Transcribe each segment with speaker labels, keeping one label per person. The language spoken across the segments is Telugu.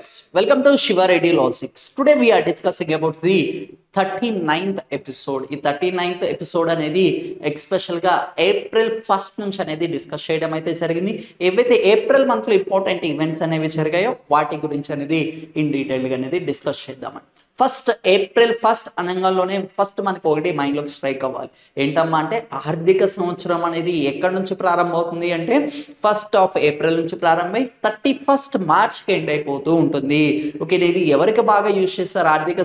Speaker 1: friends, welcome to Shiva Radio Logics. Today we are discussing about the 39th episode. ఈ 39th ఎపిసోడ్ అనేది ఎక్స్పెషల్గా ఏప్రిల్ 1 నుంచి అనేది డిస్కస్ చేయడం అయితే జరిగింది. ఏవైతే ఏప్రిల్ మంత్లో ఇంపార్టెంట్ ఈవెంట్స్ అనేవి జరిగాయో వాటి గురించి అనేది ఇన్ డీటెయిల్గా అనేది డిస్కస్ చేద్దామని. ఫస్ట్ ఏప్రిల్ 1 అనగానే ఫస్ట్ మనకు ఒకటి మైండ్లోకి స్ట్రైక్ అవ్వాలి. ఏంటమ్మా అంటే ఆర్థిక సంవత్సరం అనేది ఎక్కడి నుంచి ప్రారంభమవుతుంది అంటే 1 ఏప్రిల్ నుంచి ప్రారంభమై 31 మార్చ్కి ఎండ్ అయిపోతూ ఉంటుంది. ఓకే, ఇది ఎవరికి బాగా యూజ్ చేస్తారు? ఆర్థిక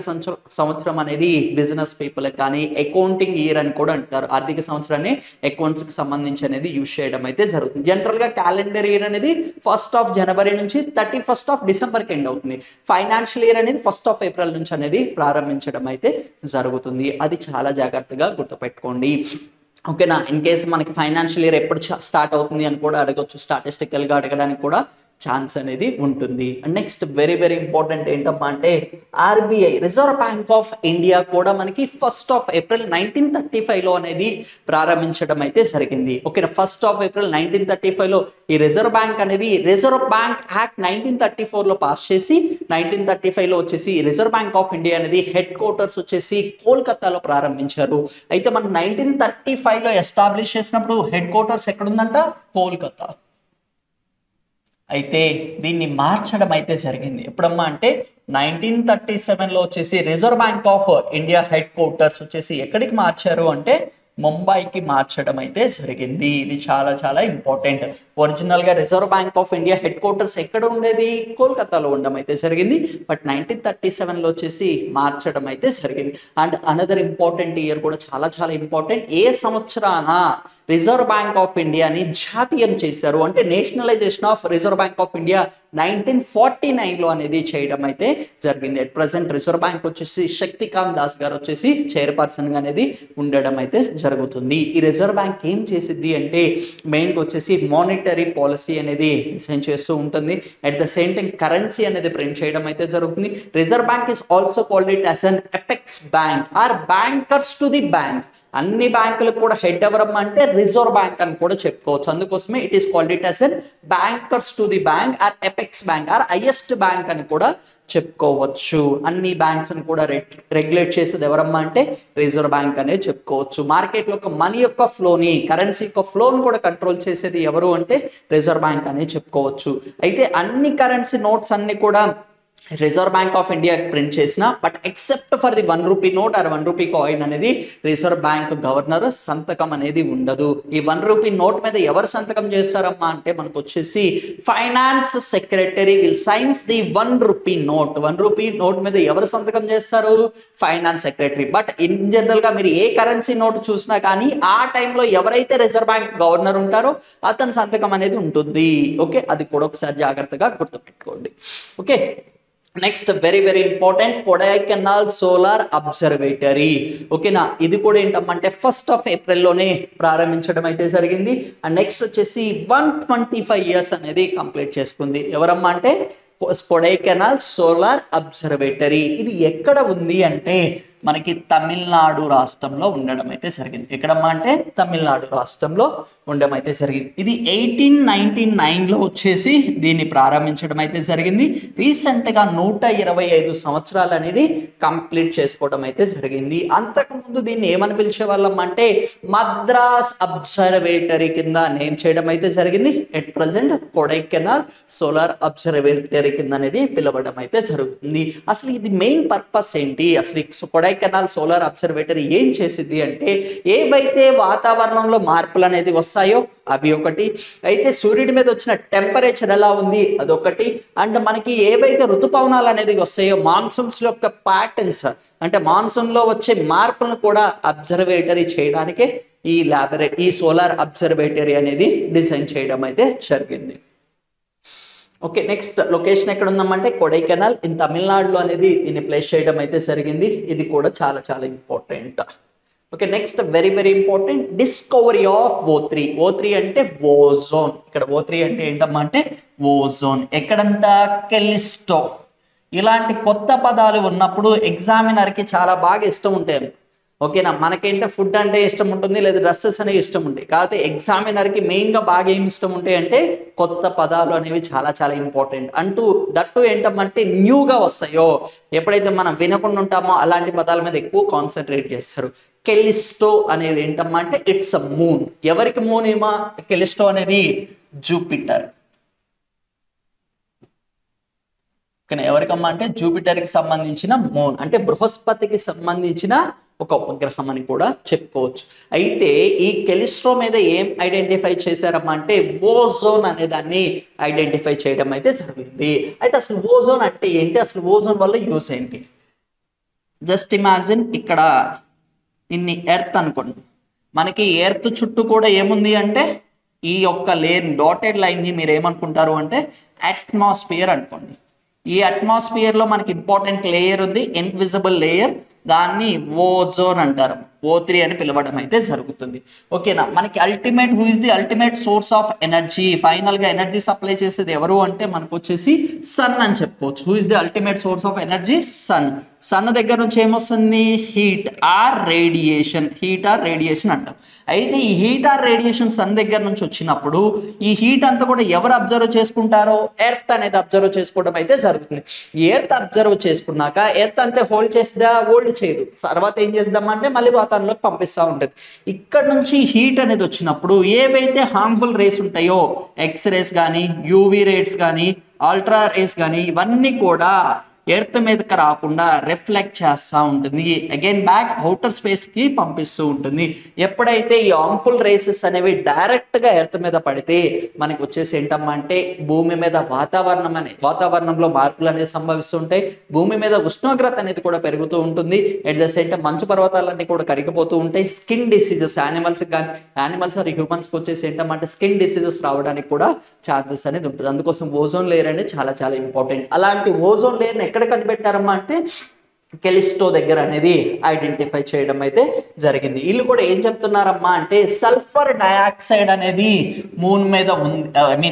Speaker 1: సంవత్సరం అనేది బిజినెస్ పీపుల్ కానీ అకౌంటింగ్ ఇయర్ అని కూడా అంటారు. ఆర్థిక సంవత్సరాన్ని అకౌంట్స్కి సంబంధించి అనేది యూజ్ చేయడం అయితే జరుగుతుంది. జనరల్గా క్యాలెండర్ ఇయర్ అనేది 1 జనవరి నుంచి 31 డిసెంబర్కి ఎండ్ అవుతుంది. ఫైనాన్షియల్ ఇయర్ అనేది 1 ఏప్రిల్ నుంచి అనేది ప్రారంభించడం అయితే జరుగుతుంది. అది చాలా జాగ్రత్తగా గుర్తుపెట్టుకోండి. ఓకేనా? ఇన్ కేసు మనకి ఫైనాన్షియల్ ఇయర్ ఎప్పుడు స్టార్ట్ అవుతుంది అని కూడా అడగొచ్చు. స్టాటిస్టికల్గా అడగడానికి కూడా ఛాన్స్ అనేది ఉంటుంది. నెక్స్ట్ వెరీ ఇంపార్టెంట్ ఏంటమ్మా అంటే RBI reserve bank of India కూడా మనకి 1 ఏప్రిల్ 1935లో అనేది ప్రారంభించడం అయితే జరిగింది. ఓకేనా? 1 ఏప్రిల్ 1935లో ఈ రిజర్వ్ బ్యాంక్ అనేది రిజర్వ్ బ్యాంక్ యాక్ట్ 1934లో పాస్ చేసి 1935లో వచ్చేసి రిజర్వ్ బ్యాంక్ ఆఫ్ ఇండియా అనేది హెడ్ క్వార్టర్స్ వచ్చేసి కోల్కతాలో ప్రారంభించారు. అయితే మనం 1935లో ఎస్టాబ్లిష్ చేసినప్పుడు హెడ్ క్వార్టర్స్ ఎక్కడుందంట? కోల్కతా. అయితే దీన్ని మార్చడం అయితే జరిగింది. ఎప్పుడమ్మా అంటే 1937లో వచ్చేసి reserve bank of India head quarters వచ్చేసి ఎక్కడికి మార్చారు అంటే ముంబైకి మార్చడం అయితే జరిగింది. ఇది చాలా ఇంపార్టెంట్. ఒరిజినల్గా reserve bank of India head quarters ఎక్కడ ఉండేది? కోల్కతాలో ఉండడం అయితే జరిగింది. బట్ 1937లో వచ్చేసి మార్చడం అయితే జరిగింది. అండ్ అనదర్ ఇంపార్టెంట్ ఇయర్ కూడా చాలా ఇంపార్టెంట్. ఏ సంవత్సరాన రిజర్వ్ బ్యాంక్ ఆఫ్ ఇండియాని జాతీయం చేశారు అంటే nationalisation of reserve bank of India 1949లో అనేది చేయడం అయితే జరిగింది. అట్ ప్రజెంట్ రిజర్వ్ బ్యాంక్ వచ్చేసి శక్తికాంత్ దాస్ గారు వచ్చేసి చైర్పర్సన్గా అనేది ఉండడం అయితే జరుగుతుంది. ఈ రిజర్వ్ బ్యాంక్ ఏం చేసిద్ది అంటే మెయిన్గా వచ్చేసి మానిటరీ పాలసీ అనేది డిసైన్ చేస్తూ ఉంటుంది. At the same time currency అనేది ప్రింట్ చేయడం అయితే జరుగుతుంది. Reserve bank is also called it as an apex bank or bankers to the bank. అన్ని బ్యాంకులకు కూడా హెడ్ ఎవరమ్మా అంటే రిజర్వ్ బ్యాంక్ అని కూడా చెప్పుకోవచ్చు. అందుకోసమే it is called it as an bankers to the bank or apex bank or highest bank అని కూడా చెప్పుకోవచ్చు. అన్ని బ్యాంక్స్ ని కూడా రెగ్యులేట్ చేసేది ఎవరమ్మా అంటే రిజర్వ్ బ్యాంక్ అనే చెప్పుకోవచ్చు. మార్కెట్ యొక్క మనీ యొక్క ఫ్లోని, కరెన్సీ యొక్క ఫ్లోని కూడా కంట్రోల్ చేసేది ఎవరు అంటే రిజర్వ్ బ్యాంక్ అనే చెప్పుకోవచ్చు. అయితే అన్ని కరెన్సీ నోట్స్ అన్ని కూడా reserve bank of India print చేసిన but except for the 1 rupee note or 1 rupee coin అనేది రిజర్వ్ బ్యాంక్ గవర్నర్ సంతకం అనేది ఉండదు. ఈ 1 రూపీ నోట్ మీద ఎవరు సంతకం చేస్తారమ్మా అంటే మనకు వచ్చేసి finance secretary will science the 1 rupee note. 1 rupee note మీద ఎవరు సంతకం చేస్తారు? Finance secretary. But in general గా మీరు ఏ కరెన్సీ నోట్ చూసినా కానీ ఆ టైంలో ఎవరైతే రిజర్వ్ బ్యాంక్ గవర్నర్ ఉంటారో అతని సంతకం అనేది ఉంటుంది. ఓకే, అది కూడా ఒకసారి జాగ్రత్తగా గుర్తుపెట్టుకోండి. Okay, next very important Kodaikanal solar observatory. ఓకేనా? ఇది కూడా ఏంటమ్మంటే 1 ఏప్రిల్లోనే ప్రారంభించడం అయితే జరిగింది. అండ్ నెక్స్ట్ వచ్చేసి 125 ఇయర్స్ అనేది కంప్లీట్ చేసుకుంది. ఎవరమ్మా అంటే కొడైకెనాల్ సోలార్ అబ్జర్వేటరీ. ఇది ఎక్కడ ఉంది అంటే మనకి తమిళనాడు రాష్ట్రంలో ఉండడం అయితే జరిగింది. ఎక్కడమ్మా అంటే తమిళనాడు రాష్ట్రంలో ఉండడం అయితే జరిగింది. ఇది 1899లో వచ్చేసి దీన్ని ప్రారంభించడం అయితే జరిగింది. రీసెంట్గా 125 సంవత్సరాలు అనేది కంప్లీట్ చేసుకోవడం అయితే జరిగింది. అంతకుముందు దీన్ని ఏమని పిలిచే వాళ్ళం అంటే మద్రాస్ అబ్జర్వేటరీ కింద నేమ్ చేయడం అయితే జరిగింది. At present Kodaikanal solar observatory కింద అనేది పిలవడం అయితే జరుగుతుంది. అసలు ఇది మెయిన్ పర్పస్ ఏంటి? అసలు కొడైకెనాల్ సోలార్ అబ్జర్వేటరీ ఏం చేసింది అంటే ఏవైతే వాతావరణంలో మార్పులు అనేది వస్తాయో అవి ఒకటి, అయితే సూర్యుడి మీద వచ్చిన టెంపరేచర్ ఎలా ఉంది అదొకటి, అండ్ మనకి ఏవైతే ఋతుపవనాలు అనేది వస్తాయో మాన్సూన్స్ యొక్క ప్యాటర్న్స్ అంటే మాన్సూన్ లో వచ్చే మార్పులను కూడా అబ్జర్వేటరీ చేయడానికే ఈ సోలార్ అబ్జర్వేటరీ అనేది డిజైన్ చేయడం అయితే జరిగింది. ఓకే, నెక్స్ట్ లొకేషన్ ఎక్కడ ఉందామంటే కొడైకెనాల్ ఇన్ తమిళనాడులో అనేది దీన్ని ప్లేస్ చేయడం అయితే జరిగింది. ఇది కూడా చాలా important. Okay, next very important discovery of O3. O3 అంటే ఓజోన్. ఇక్కడ O3 అంటే ఏంటమ్మా అంటే ఓజోన్. ఎక్కడంట? కెలిస్టో. ఇలాంటి కొత్త పదాలు ఉన్నప్పుడు ఎగ్జామినర్కి చాలా బాగా ఇష్టం ఉంటాయి. ఓకేనా. మనకేంటే ఫుడ్ అంటే ఇష్టం ఉంటుంది, లేదా డ్రెస్సెస్ అనేవి ఇష్టం ఉంటాయి. కాకపోతే ఎగ్జామినర్కి మెయిన్గా బాగా ఏమి ఇష్టం ఉంటాయి అంటే కొత్త పదాలు అనేవి చాలా చాలా ఇంపార్టెంట్. దట్టు ఏంటంటే న్యూగా వస్తాయో, ఎప్పుడైతే మనం వినకుండా ఉంటామో అలాంటి పదాల మీద ఎక్కువ కాన్సన్ట్రేట్ చేస్తారు. కెలిస్టో అనేది ఏంటమ్మా అంటే ఇట్స్ అ మూన్. ఎవరికి మూన్ ఏమా కెలిస్టో అనేది? జూపిటర్. ఓకేనా. ఎవరికమ్మా అంటే జూపిటర్కి సంబంధించిన మూన్, అంటే బృహస్పతికి సంబంధించిన ఒక ఉపగ్రహం అని కూడా చెప్పుకోవచ్చు. అయితే ఈ కెలిస్ట్రో మీద ఏం ఐడెంటిఫై చేశారమ్మా అంటే ఓజోన్ అనే దాన్ని ఐడెంటిఫై చేయడం అయితే జరిగింది. అయితే అసలు ఓజోన్ అంటే ఏంటి, అసలు ఓజోన్ వల్ల యూస్ ఏంటి? జస్ట్ ఇమాజిన్, ఇక్కడ ఇన్ని ఎర్త్ అనుకోండి, మనకి ఎర్త్ చుట్టూ కూడా ఏముంది అంటే ఈ యొక్క లేయర్ డాటెడ్ లైన్ని మీరు ఏమనుకుంటారు అంటే అట్మాస్ఫియర్ అనుకోండి. ఈ అట్మాస్ఫియర్లో మనకి ఇంపార్టెంట్ లేయర్ ఉంది, ఇన్విజిబుల్ లేయర్, దాన్ని ఓజోన్ అంటారు. O3 అని పిలవడం అయితే జరుగుతుంది. ఓకేనా. మనకి ultimate who is the ultimate source of energy, ఫైనల్గా ఎనర్జీ సప్లై చేసేది ఎవరు అంటే మనకు వచ్చేసి సన్ అని చెప్పుకోవచ్చు. Who is the ultimate source of energy? Sun. Sun దగ్గర నుంచి ఏమొస్తుంది? Heat or radiation. Heat or radiation అంటాం. అయితే ఈ హీట్ ఆర్ రేడియేషన్ సన్ దగ్గర నుంచి వచ్చినప్పుడు ఈ హీట్ అంతా కూడా ఎవరు అబ్జర్వ్ చేసుకుంటారో? ఎర్త్ అనేది అబ్జర్వ్ చేసుకోవడం అయితే జరుగుతుంది. ఎర్త్ అబ్జర్వ్ చేసుకున్నాక ఎర్త్ అంతే హోల్డ్ చేస్తుందా? హోల్డ్ చేయదు. తర్వాత ఏం చేద్దామంటే మళ్ళీ వాతావరణంలోకి పంపిస్తూ ఉంటుంది. ఇక్కడ నుంచి హీట్ అనేది వచ్చినప్పుడు ఏవైతే హార్మ్ఫుల్ రేస్ ఉంటాయో, ఎక్స్ రేస్ కానీ, యూవీ రేస్ కానీ, అల్ట్రా రేస్ కానీ, ఇవన్నీ కూడా ఎర్త్ మీదకి రాకుండా రిఫ్లెక్ట్ చేస్తూ ఉంటుంది. అగైన్ బ్యాక్ అవుటర్ స్పేస్కి పంపిస్తూ ఉంటుంది. ఎప్పుడైతే ఈ హార్మ్ఫుల్ రేసెస్ అనేవి డైరెక్ట్గా ఎర్త్ మీద పడితే మనకి వచ్చేసి ఏంటమ్మా అంటే భూమి మీద వాతావరణంలో మార్పులు అనేవి సంభవిస్తుంటాయి. భూమి మీద ఉష్ణోగ్రత అనేది కూడా పెరుగుతూ ఉంటుంది. ఎట్ ద సేమ్ టైం మంచు పర్వతాలన్నీ కూడా కరిగిపోతూ ఉంటాయి. స్కిన్ డిసీజెస్ యానిమల్స్ ఆర్ హ్యూమన్స్కి వచ్చేసి ఏంటంటే స్కిన్ డిసీజెస్ రావడానికి కూడా ఛాన్సెస్ అనేది ఉంటుంది. అందుకోసం ఓజోన్ లేయర్ అనేది చాలా చాలా ఇంపార్టెంట్. అలాంటి ఓజోన్ లేయర్ని ఎక్కడ కనిపెట్టారమ్మా అంటే కెలిస్టో దగ్గర అనేది ఐడెంటిఫై చేయడం అయితే జరిగింది. వీళ్ళు కూడా ఏం చెప్తున్నారమ్మా అంటే సల్ఫర్ డయాక్సైడ్ అనేది మూన్ మీద ఉంది,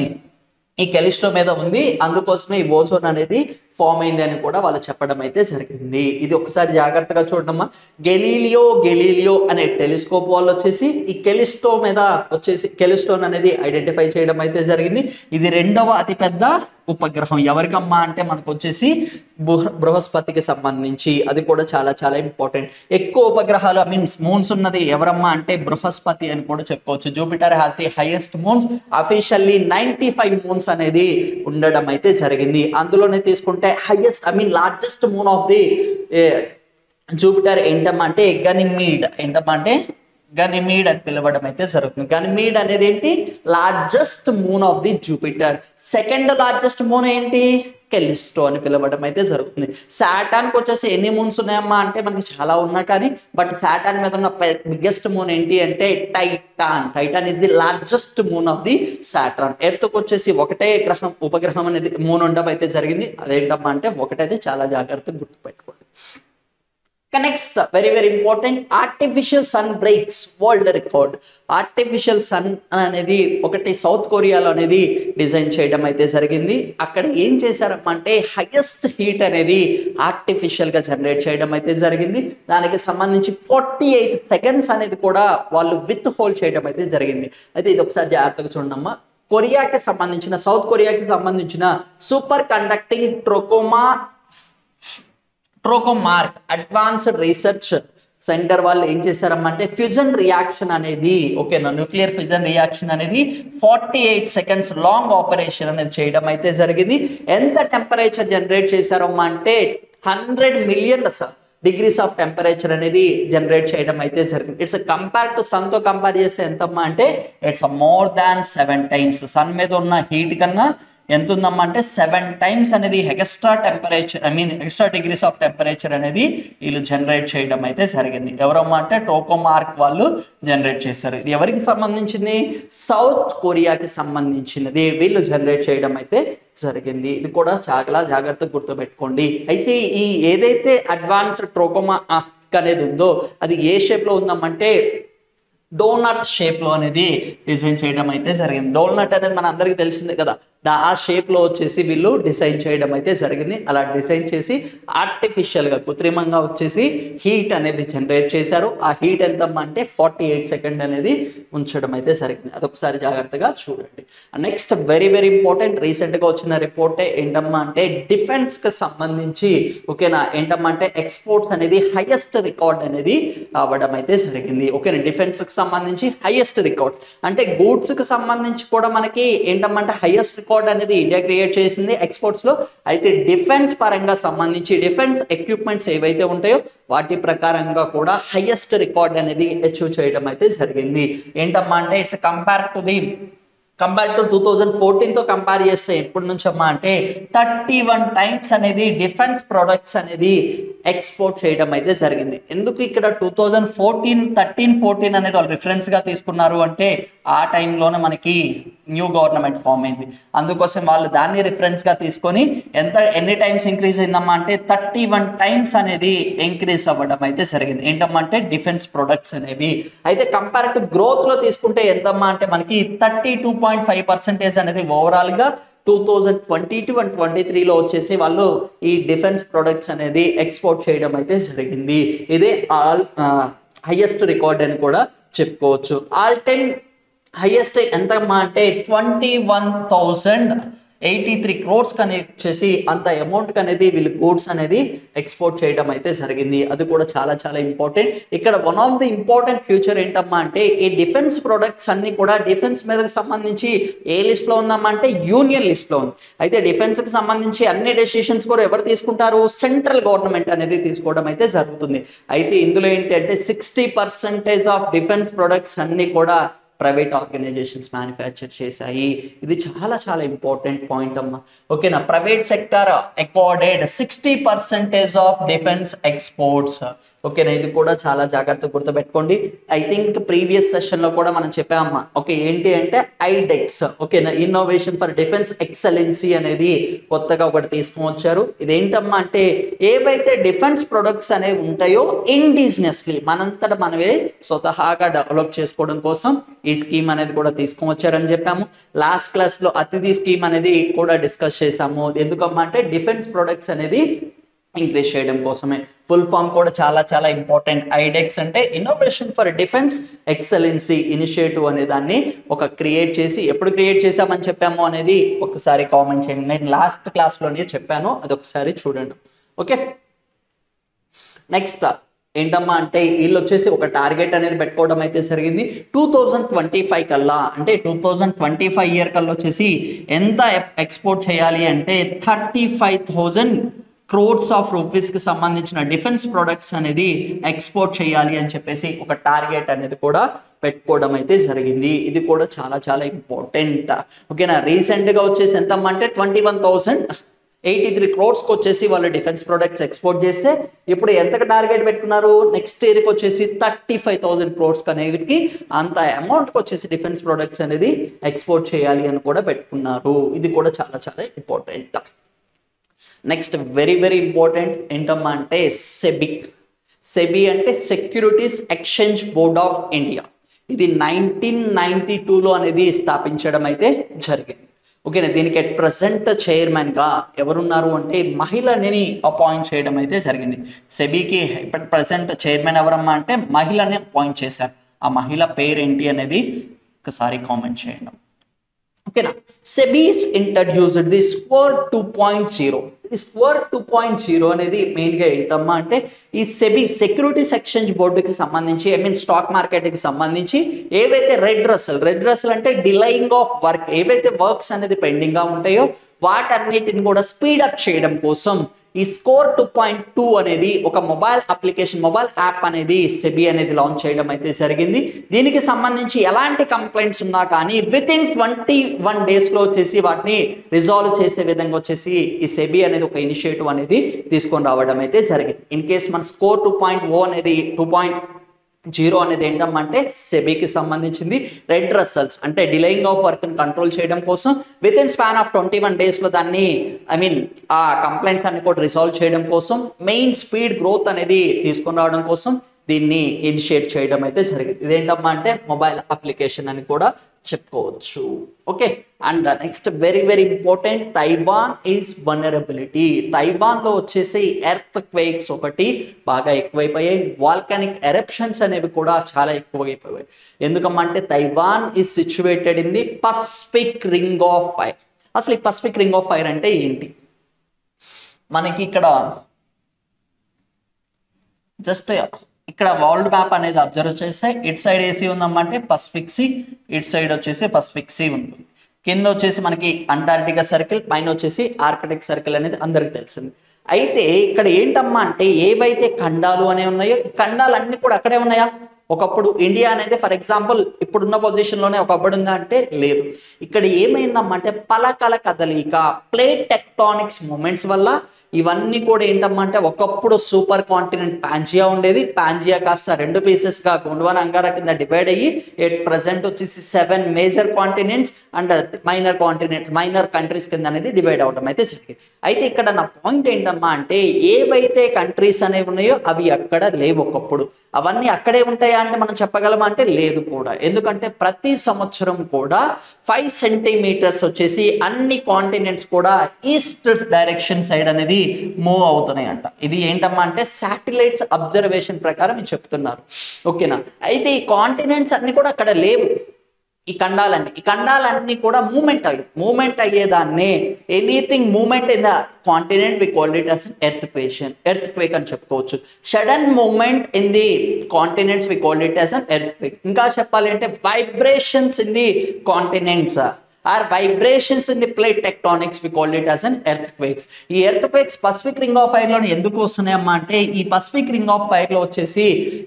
Speaker 1: ఈ కెలిస్టో మీద ఉంది, అందుకోసమే ఈ ఓజోన్ అనేది ఫామ్ అయింది అని కూడా వాళ్ళు చెప్పడం అయితే జరిగింది. ఇది ఒకసారి జాగ్రత్తగా చూడమ్మా. గెలీలియో అనే టెలిస్కోప్ వాళ్ళు వచ్చేసి ఈ కెలిస్టో మీద వచ్చేసి కెలిస్టోన్ అనేది ఐడెంటిఫై చేయడం అయితే జరిగింది. ఇది 2వ అతిపెద్ద ఉపగ్రహం. ఎవరికమ్మా అంటే మనకు వచ్చేసి బృహస్పతికి సంబంధించి. అది కూడా చాలా చాలా ఇంపార్టెంట్. ఎక్కువ ఉపగ్రహాలు మూన్స్ ఉన్నది ఎవరమ్మా అంటే బృహస్పతి అని కూడా చెప్పుకోవచ్చు. Jupiter has the highest moons. Officially 95 moons అనేది ఉండడం అయితే జరిగింది. అందులోనే తీసుకుంటే highest largest moon of the Jupiter ఏంటమ్మా అంటే గనిమీడ్. ఏంటమ్మా అంటే గనిమీడ్ అని పిలవడం అయితే జరుగుతుంది. గనిమీడ్ అనేది ఏంటి? Largest moon of the Jupiter. Second largest moon ఏంటి? కెలిస్టో అని పిలవడం అయితే జరుగుతుంది. సాటర్న్కి వచ్చేసి ఎన్ని మూన్స్ ఉన్నాయమ్మా అంటే మనకి చాలా ఉన్నా కానీ బట్ సాటర్న్ మీద ఉన్న బిగ్గెస్ట్ మూన్ ఏంటి అంటే Titan is the largest moon of the Saturn. ఎర్త్కి వచ్చేసి ఒకటే ఉపగ్రహం అనేది మూన్ ఉండడం అయితే జరిగింది. అదేంటమ్మా అంటే ఒకటైతే చాలా జాగ్రత్తగా గుర్తుపెట్టుకోండి. Next very very important, artificial sun breaks world record. Artificial sun అనేది ఒకటి సౌత్ కొరియాలో అనేది డిజైన్ చేయడం అయితే జరిగింది. అక్కడ ఏం చేశారమ్మా అంటే హైయెస్ట్ హీట్ అనేది ఆర్టిఫిషియల్గా జనరేట్ చేయడం అయితే జరిగింది. దానికి సంబంధించి 48 సెకండ్స్ అనేది కూడా వాళ్ళు విత్ హోల్డ్ చేయడం అయితే జరిగింది. అయితే ఇది ఒకసారి జాగ్రత్తగా చూడమ్మా. సౌత్ కొరియాకి సంబంధించిన super conducting tokamak advanced research centre వాళ్ళు ఏం చేశారమ్మా అంటే ఫ్యూజన్ రియాక్షన్ అనేది న్యూక్లియర్ ఫ్యూజన్ రియాక్షన్ అనేది 48 సెకండ్స్ లాంగ్ ఆపరేషన్ అనేది చేయడం అయితే జరిగింది. ఎంత టెంపరేచర్ జనరేట్ చేశారమ్మా అంటే 100 మిలియన్ డిగ్రీస్ ఆఫ్ టెంపరేచర్ అనేది జనరేట్ చేయడం అయితే జరిగింది. ఇట్స్ కంపేర్ టు సన్తో కంపేర్ చేస్తే ఎంతమ్మా అంటే it's more than 7 times. Sun మీద ఉన్న హీట్ కన్నా ఎంత ఉందమ్మా అంటే 7 టైమ్స్ అనేది extra temperature extra degrees of temperature అనేది వీళ్ళు జనరేట్ చేయడం అయితే జరిగింది. ఎవరమ్మా అంటే ట్రోకోమార్క్ వాళ్ళు జనరేట్ చేశారు. ఇది ఎవరికి సంబంధించింది? సౌత్ కొరియాకి సంబంధించినది. వీళ్ళు జనరేట్ చేయడం అయితే జరిగింది. ఇది కూడా చాలా జాగ్రత్తగా గుర్తుపెట్టుకోండి. అయితే ఈ ఏదైతే అడ్వాన్స్డ్ ట్రోకోమార్క్ అనేది ఉందో అది ఏ షేప్లో ఉందమ్మంటే డోనట్ షేప్లో అనేది డిజైన్ చేయడం అయితే జరిగింది. డోనట్ అనేది మన అందరికీ తెలిసిందే కదా, ఆ షేప్లో వచ్చేసి వీళ్ళు డిజైన్ చేయడం అయితే జరిగింది. అలా డిజైన్ చేసి ఆర్టిఫిషియల్గా కృత్రిమంగా వచ్చేసి హీట్ అనేది జనరేట్ చేశారు. ఆ హీట్ ఎంతమ్మా అంటే 48 సెకండ్ అనేది ఉంచడం అయితే జరిగింది. అదొకసారి జాగ్రత్తగా చూడండి. నెక్స్ట్ వెరీ వెరీ ఇంపార్టెంట్, రీసెంట్గా వచ్చిన రిపోర్టే ఏంటమ్మా అంటే డిఫెన్స్కి సంబంధించి ఓకేనా ఏంటమ్మా అంటే ఎక్స్పోర్ట్స్ అనేది హైయెస్ట్ రికార్డ్ అనేది అవ్వడం అయితే జరిగింది. ఓకేనా డిఫెన్స్కి సంబంధించి హైయెస్ట్ రికార్డ్స్ అంటే గూడ్స్కి సంబంధించి కూడా మనకి ఏంటమ్మా అంటే హైయెస్ట్ రికార్డ్ అనేది ఇండియా క్రియేట్ చేసింది ఎక్స్పోర్ట్స్లో. అయితే డిఫెన్స్ పరంగా సంబంధించి డిఫెన్స్ ఎక్విప్మెంట్స్ ఏవైతే ఉంటాయో వాటి ప్రకారంగా కూడా హైయెస్ట్ రికార్డ్ అనేది అచీవ్ చేయడం అయితే జరిగింది. ఏంటమ్మా అంటే ఇట్స్ కంపేర్ టు 2014తో కంపేర్ చేస్తే ఎప్పటి నుంచి అమ్మా అంటే 31 టైమ్స్ అనేది డిఫెన్స్ ప్రొడక్ట్స్ అనేది ఎక్స్పోర్ట్ చేయడం అయితే జరిగింది. ఎందుకు ఇక్కడ 2013-14 అనేది వాళ్ళు రిఫరెన్స్గా తీసుకున్నారు అంటే ఆ టైంలోనే మనకి న్యూ గవర్నమెంట్ ఫామ్ అయింది. అందుకోసం వాళ్ళు దాన్ని రిఫరెన్స్గా తీసుకొని ఎన్ని టైమ్స్ ఇంక్రీజ్ అయిందమ్మా అంటే 31 టైమ్స్ అనేది ఇంక్రీజ్ అవ్వడం అయితే జరిగింది. ఏంటమ్మా అంటే డిఫెన్స్ ప్రొడక్ట్స్ అనేవి. అయితే కంపేర్ టు గ్రోత్లో తీసుకుంటే ఎంతమ్మా అంటే మనకి 32.5% అనేది ఓవరాల్గా 2022 and 23లో వచ్చేసి వాళ్ళు ఈ డిఫెన్స్ ప్రొడక్ట్స్ అనేది ఎక్స్పోర్ట్ చేయడం అయితే జరిగింది. ఇదే హైయెస్ట్ రికార్డ్ అని కూడా చెప్పుకోవచ్చు. ఆల్ టైమ్ హైయెస్ట్ ఎంతమ్మా అంటే 21,083 crores కనే వచ్చేసి అంత అమౌంట్ అనేది వీళ్ళు గూడ్స్ అనేది ఎక్స్పోర్ట్ చేయడం అయితే జరిగింది. అది కూడా చాలా చాలా ఇంపార్టెంట్. ఇక్కడ one of the important future ఏంటమ్మా అంటే ఈ డిఫెన్స్ ప్రొడక్ట్స్ అన్ని కూడా డిఫెన్స్ మీదకి సంబంధించి ఏ లిస్ట్లో ఉందమ్మా అంటే యూనియన్ లిస్ట్లో ఉంది. అయితే డిఫెన్స్కి సంబంధించి అన్ని డెసిషన్స్ కూడా ఎవరు తీసుకుంటారు, సెంట్రల్ గవర్నమెంట్ అనేది తీసుకోవడం అయితే జరుగుతుంది. అయితే ఇందులో ఏంటంటే 60% ఆఫ్ డిఫెన్స్ ప్రొడక్ట్స్ అన్ని కూడా ప్రైవేట్ ఆర్గనైజేషన్స్ మ్యానుఫ్యాక్చర్ చేశాయి. ఇది చాలా చాలా ఇంపార్టెంట్ పాయింట్ అమ్మా. ఓకేనా private sector accorded 60% of defence exports. ఓకేనా ఇది కూడా చాలా జాగ్రత్తగా గుర్తుపెట్టుకోండి. ఐ థింక్ ప్రీవియస్ సెషన్లో కూడా మనం చెప్పామమ్మా. ఓకే ఏంటి అంటే ఐడెక్స్ ఓకేనా ఇన్నోవేషన్ ఫర్ డిఫెన్స్ ఎక్సలెన్సీ అనేది కొత్తగా ఒకటి తీసుకొని వచ్చారు. ఇదేంటమ్మా అంటే ఏవైతే డిఫెన్స్ ప్రొడక్ట్స్ అనేవి ఉంటాయో ఇండిజినస్లీ మనంతట మనమే స్వతహాగా డెవలప్ చేసుకోవడం కోసం ఈ స్కీమ్ అనేది కూడా తీసుకొని వచ్చారని చెప్పాము. లాస్ట్ క్లాస్లో అతిథి స్కీమ్ అనేది కూడా డిస్కస్ చేసాము. ఎందుకమ్మా అంటే డిఫెన్స్ ప్రొడక్ట్స్ అనేది ఇంక్రీజ్ చేయడం కోసమే. ఫుల్ ఫామ్ కూడా చాలా చాలా ఇంపార్టెంట్. ఐడెక్స్ అంటే innovation for defence excellency initiative అనే దాన్ని ఒక క్రియేట్ చేసి ఎప్పుడు క్రియేట్ చేసామని చెప్పాము అనేది ఒకసారి కామెంట్ చేయండి. నేను లాస్ట్ క్లాస్లోనే చెప్పాను, అదొకసారి చూడండి. ఓకే నెక్స్ట్ ఏంటమ్మా అంటే వీళ్ళు వచ్చేసి ఒక టార్గెట్ అనేది పెట్టుకోవడం అయితే జరిగింది. 2025 కల్లా అంటే 2025 ఇయర్ కల్లా వచ్చేసి ఎంత ఎక్స్పోర్ట్ చేయాలి అంటే 35,000 crores ఆఫ్ రూపీస్కి సంబంధించిన డిఫెన్స్ ప్రొడక్ట్స్ అనేది ఎక్స్పోర్ట్ చేయాలి అని చెప్పేసి ఒక టార్గెట్ అనేది కూడా పెట్టుకోవడం అయితే జరిగింది. ఇది కూడా చాలా చాలా ఇంపార్టెంట్. ఓకేనా రీసెంట్గా వచ్చేసి ఎంతమ్మా అంటే 21,083 crores వచ్చేసి వాళ్ళు డిఫెన్స్ ప్రొడక్ట్స్ ఎక్స్పోర్ట్ చేస్తే ఇప్పుడు ఎంతకు టార్గెట్ పెట్టుకున్నారు, నెక్స్ట్ ఇయర్కి వచ్చేసి 35,000 crores అనేవికి అంత అమౌంట్కి వచ్చేసి డిఫెన్స్ ప్రొడక్ట్స్ అనేది ఎక్స్పోర్ట్ చేయాలి అని కూడా పెట్టుకున్నారు. ఇది కూడా చాలా చాలా important. Next very very important ఏంటమ్మా అంటే సెబీ అంటే securities exchange board of India. ఇది 1992లో అనేది స్థాపించడం అయితే జరిగింది. ఓకేనా దీనికి అట్ ప్రజెంట్ చైర్మన్గా ఎవరున్నారు అంటే మహిళని అపాయింట్ చేయడం అయితే జరిగింది. సెబీకి ఇప్పటి ప్రజెంట్ చైర్మన్ ఎవరమ్మా అంటే మహిళని అపాయింట్ చేశారు. ఆ మహిళ పేరేంటి అనేది ఒకసారి కామెంట్ చేయండి. ఓకేనా సెబీస్ ఇంట్రడ్యూస్డ్ ది స్కోర్ 2.0. ఈ స్కోర్ 2.0 అనేది మెయిన్గా ఏంటమ్మా అంటే ఈ సెబీ సెక్యూరిటీస్ ఎక్స్చేంజ్ బోర్డుకి సంబంధించి స్టాక్ మార్కెట్కి సంబంధించి ఏవైతే రెడ్ రసల్ అంటే డిలయింగ్ ఆఫ్ వర్క్ ఏవైతే వర్క్స్ అనేది పెండింగ్గా ఉంటాయో వాటన్నిటిని కూడా స్పీడప్ చేయడం కోసం ఈ స్కోర్ 2.2 అనేది ఒక మొబైల్ యాప్ అనేది సెబీ అనేది లాంచ్ చేయడం అయితే జరిగింది. దీనికి సంబంధించి ఎలాంటి కంప్లైంట్స్ ఉన్నా కానీ వితిన్ 21 డేస్లో వచ్చేసి వాటిని రిజాల్వ్ చేసే విధంగా వచ్చేసి ఈ సెబీ అనేది ఒక ఇనిషియేటివ్ అనేది తీసుకొని రావడం అయితే జరిగింది. ఇన్ కేస్ మన స్కోర్ 2.0 అనేది 2.0 అనేది ఏంటంటే సెబీకి సంబంధించింది. రెడ్ రసల్స్ అంటే డిలేయింగ్ ఆఫ్ వర్క్ ని కంట్రోల్ చేయడం కోసం విత్ ఇన్ స్పాన్ ఆఫ్ 21 డేస్లో దాన్ని ఆ కంప్లైంట్స్ అన్ని కూడా రిసాల్వ్ చేయడం కోసం మెయిన్ స్పీడ్ గ్రోత్ అనేది తీసుకొని రావడం కోసం దీన్ని ఇనిషియేట్ చేయడం అయితే జరిగింది. ఇదేంటమ్మా అంటే మొబైల్ అప్లికేషన్ అని కూడా చెప్పుకోవచ్చు. Okay, and next very very important, Taiwan is vulnerability. తైవాన్లో వచ్చేసి ఎర్త్ క్వేక్స్ ఒకటి బాగా ఎక్కువైపోయాయి, వాల్కానిక్ ఎరప్షన్స్ అనేవి కూడా చాలా ఎక్కువైపోయాయి. ఎందుకమ్మా అంటే Taiwan is situated in the Pacific ring of fire. అసలు ఈ పసిఫిక్ రింగ్ ఆఫ్ ఫైర్ అంటే ఏంటి? మనకి ఇక్కడ జస్ట్ ఇక్కడ వరల్డ్ మ్యాప్ అనేది అబ్జర్వ్ చేస్తే ఇటు సైడ్ ఏసీ ఉందమ్మంటే పసిఫిక్ సీ, ఇటు సైడ్ వచ్చేసి పసిఫిక్ సీ ఉంటుంది. కింద వచ్చేసి మనకి అంటార్క్టికా సర్కిల్, పైన వచ్చేసి ఆర్కిటిక్ సర్కిల్ అనేది అందరికి తెలిసింది. అయితే ఇక్కడ ఏంటమ్మా అంటే ఏవైతే ఖండాలు అనేవి ఉన్నాయో ఈ ఖండాలన్నీ కూడా అక్కడే ఉన్నాయా? ఒకప్పుడు ఇండియా అనేది ఫర్ ఎగ్జాంపుల్ ఇప్పుడున్న పొజిషన్లోనే ఒకప్పుడు ఉందా అంటే లేదు. ఇక్కడ ఏమైందమ్మా అంటే పలకల కదలిక, ప్లేట్ టెక్టానిక్స్ మూమెంట్స్ వల్ల ఇవన్నీ కూడా ఏంటమ్మా అంటే ఒకప్పుడు సూపర్ కాంటినెంట్ పాంజియా ఉండేది, పాంజియా కాస్త 2 పీసెస్గా గోండ్వానా అంగారా కింద డివైడ్ అయ్యి ఎట్ ప్రజెంట్ వచ్చేసి 7 major continents and minor continents, minor countries కింద అనేది డివైడ్ అవడం అయితే జరిగింది. అయితే ఇక్కడ నా పాయింట్ ఏంటమ్మా అంటే ఏవైతే కంట్రీస్ అనేవి ఉన్నాయో అవి అక్కడ లేవు ఒకప్పుడు. అవన్నీ అక్కడే ఉంటాయా అంటే మనం చెప్పగలమా అంటే లేదు కూడా. ఎందుకంటే ప్రతి సంవత్సరం కూడా 5 సెంటీమీటర్స్ వచ్చేసి అన్ని కాంటినెంట్స్ కూడా ఈస్ట్ డైరెక్షన్ సైడ్ అనేది మూవ్ అవుతున్నాయి అంట. ఇది ఏంటమ్మా అంటే శాటిలైట్స్ అబ్జర్వేషన్ ప్రకారం ఇది చెప్తున్నారు. ఓకేనా? అయితే ఈ కాంటినెంట్స్ అన్ని కూడా అక్కడ లేవు. ఈ ఖండాలన్నీ కూడా మూమెంట్ అయ్యేదాన్ని anything movement in the continent we called it as earthquake అని చెప్పుకోవచ్చు. Sudden movement in the continents we called it as an earthquake. ఇంకా చెప్పాలి అంటే vibrations in the continents or vibrations in the plate tectonics we called it as an earthquakes. ఈ ఎర్త్క్వేక్స్ పసిఫిక్ రింగ్ ఆఫ్ ఫైర్ లో ఎందుకు వస్తున్నాయమ్మా అంటే ఈ పసిఫిక్ రింగ్ ఆఫ్ ఫైర్ లో వచ్చేసి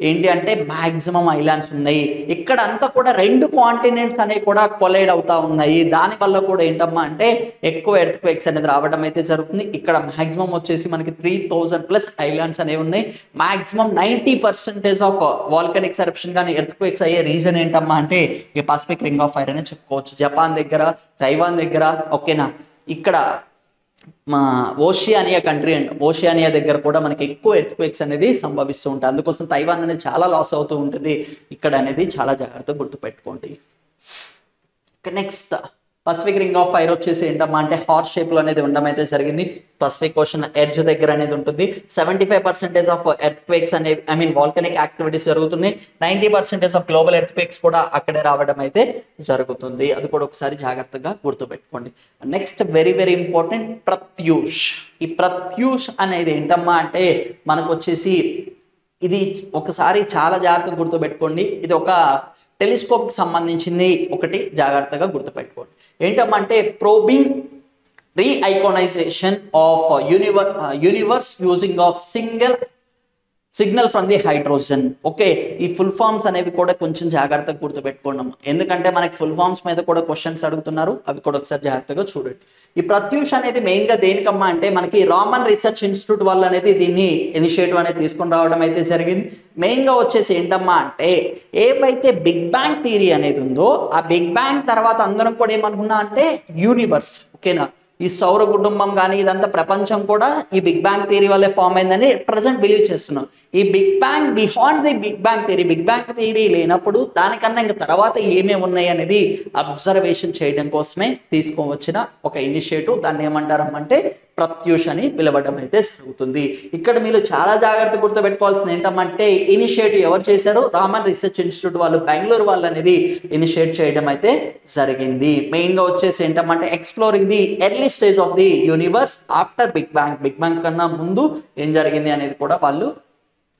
Speaker 1: ఏంటి అంటే మాక్సిమం ఐలాండ్స్ ఉన్నాయి. ఇక్కడ అంతా కూడా 2 కాంటినెంట్స్ అనేవి కూడా కొలైడ్ అవుతా ఉన్నాయి. దాని వల్ల కూడా ఏంటమ్మా అంటే ఎక్కువ ఎర్త్క్వేక్స్ అనేది రావడం అయితే జరుగుతుంది. ఇక్కడ మాక్సిమం వచ్చేసి మనకి 3000+ ఐలాండ్స్ అనేవి ఉన్నాయి. మాక్సిమం 90% ఆఫ్ వాల్కనిక్ ఎరప్షన్ కానీ ఎర్త్క్వేక్స్ అయ్యే రీజన్ ఏంటమ్మా అంటే ఈ పసిఫిక్ రింగ్ ఆఫ్ ఫైర్ అని చెప్పుకోవచ్చు. జపాన్ దగ్గర, తైవాన్ దగ్గర, ఓకేనా, ఇక్కడ మా ఓషియానియా కంట్రీ అండ్ ఓషియానియా దగ్గర కూడా మనకి ఎక్కువ ఎర్త్క్వేక్స్ అనేది సంభవిస్తూ ఉంటాయి. అందుకోసం తైవాన్ అనేది చాలా లాస్ అవుతూ ఉంటుంది. ఇక్కడ అనేది చాలా జాగ్రత్తగా గుర్తుపెట్టుకోండి. Next Pacific ring of fire వచ్చేసి ఏంటమ్మా అంటే హార్ట్ షేప్లో అనేది ఉండడం అయితే జరిగింది. పసిఫిక్ ఓషన్ ఎడ్జ్ దగ్గర అనేది ఉంటుంది. 75% ఆఫ్ ఎర్త్క్వేక్స్ అనేవి వాల్కనిక్ యాక్టివిటీస్ జరుగుతున్నాయి. 90% ఆఫ్ గ్లోబల్ ఎర్త్క్వేక్స్ కూడా అక్కడే రావడం అయితే జరుగుతుంది. అది కూడా ఒకసారి జాగ్రత్తగా గుర్తుపెట్టుకోండి. Next very very important, Pratyush. ఈ ప్రత్యూష్ అనేది ఏంటమ్మా అంటే మనకు వచ్చేసి ఇది ఒకసారి చాలా జాగ్రత్తగా గుర్తుపెట్టుకోండి. ఇది ఒక టెలిస్కోప్ కి సంబంధించింది, ఒకటి జాగ్రత్తగా గుర్తుపెట్టుకోండి. ఏంటంటే probing reionisation of universe using of signal from the hydrogen. Okay, ఈ ఫుల్ ఫామ్స్ అనేవి కూడా కొంచెం జాగ్రత్తగా గుర్తుపెట్టుకోండి, ఎందుకంటే మనకి ఫుల్ ఫామ్స్ మీద కూడా క్వశ్చన్స్ అడుగుతున్నారు. అవి కూడా ఒకసారి జాగ్రత్తగా చూడండి. ఈ ప్రత్యూష్ అనేది మెయిన్గా దేనికమ్మా అంటే మనకి రామన్ రీసెర్చ్ ఇన్స్టిట్యూట్ వాళ్ళు అనేది దీన్ని ఇనిషియేటివ్ అనేది తీసుకొని రావడం అయితే జరిగింది. మెయిన్గా వచ్చేసి ఏంటమ్మా అంటే ఏవైతే బిగ్ బ్యాంగ్ థియరీ అనేది ఉందో ఆ బిగ్ బ్యాంగ్ తర్వాత అందరం కూడా ఏమనుకున్నా అంటే యూనివర్స్, ఓకేనా, ఈ సౌర కుటుంబం కానీ ఇదంతా ప్రపంచం కూడా ఈ బిగ్ బ్యాంగ్ థియరీ వల్లే ఫామ్ అయిందని ప్రజెంట్ బిలీవ్ చేస్తున్నాం. ఈ big bang behind the big bang theory లేనప్పుడు దానికన్నా ఇంకా తర్వాత ఏమేమి ఉన్నాయి అనేది అబ్జర్వేషన్ చేయడం కోసమే తీసుకోవచ్చిన ఒక ఇనిషియేటివ్. దాన్ని ఏమంటారమ్మంటే ప్రత్యూష్ అని పిలవడం అయితే జరుగుతుంది. ఇక్కడ మీరు చాలా జాగ్రత్త గుర్తుపెట్టుకోవాల్సింది ఏంటంటే ఇనిషియేటివ్ ఎవరు చేశారు? రామన్ రీసెర్చ్ ఇన్స్టిట్యూట్ వాళ్ళు, బెంగళూరు వాళ్ళు అనేది ఇనిషియేట్ చేయడం అయితే జరిగింది. మెయిన్గా వచ్చేసి ఏంటంటే exploring the early stage of the universe after big bang కన్నా ముందు ఏం జరిగింది అనేది కూడా వాళ్ళు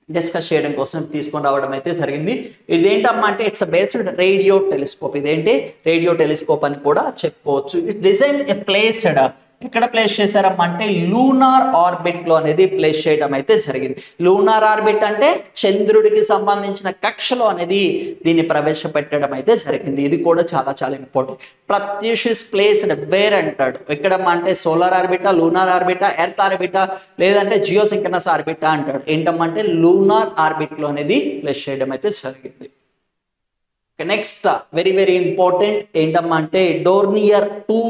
Speaker 1: డిస్కస్ చేయడం కోసం తీసుకొని రావడం అయితే జరిగింది. ఇదేంటమ్మా అంటే ఇట్స్ బేస్డ్ రేడియో టెలిస్కోప్. ఇదేంటి రేడియో టెలిస్కోప్ అని కూడా చెప్పుకోవచ్చు. ఇట్ డిజైన్ ప్లేస్డ్, ఎక్కడ ప్లేస్ చేశారమ్మా అంటే లూనార్ ఆర్బిట్ లో అనేది ప్లేస్ చేయడం అయితే జరిగింది. లూనార్ ఆర్బిట్ అంటే చంద్రుడికి సంబంధించిన కక్షలో అనేది దీన్ని ప్రవేశపెట్టడం అయితే జరిగింది. ఇది కూడా చాలా చాలా important. Pratyush is placed where అంటాడు. ఎక్కడమ్మా అంటే solar orbiter, lunar orbiter, earth orbiter, లేదంటే జియోసింక్రనస్ ఆర్బిటా అంటాడు. ఏంటమ్మా అంటే లూనార్ ఆర్బిట్ లో అనేది ప్లేస్ చేయడం అయితే జరిగింది. నెక్స్ట్ వెరీ వెరీ ఇంపార్టెంట్ ఏంటమ్మా అంటే డోర్నియర్ 2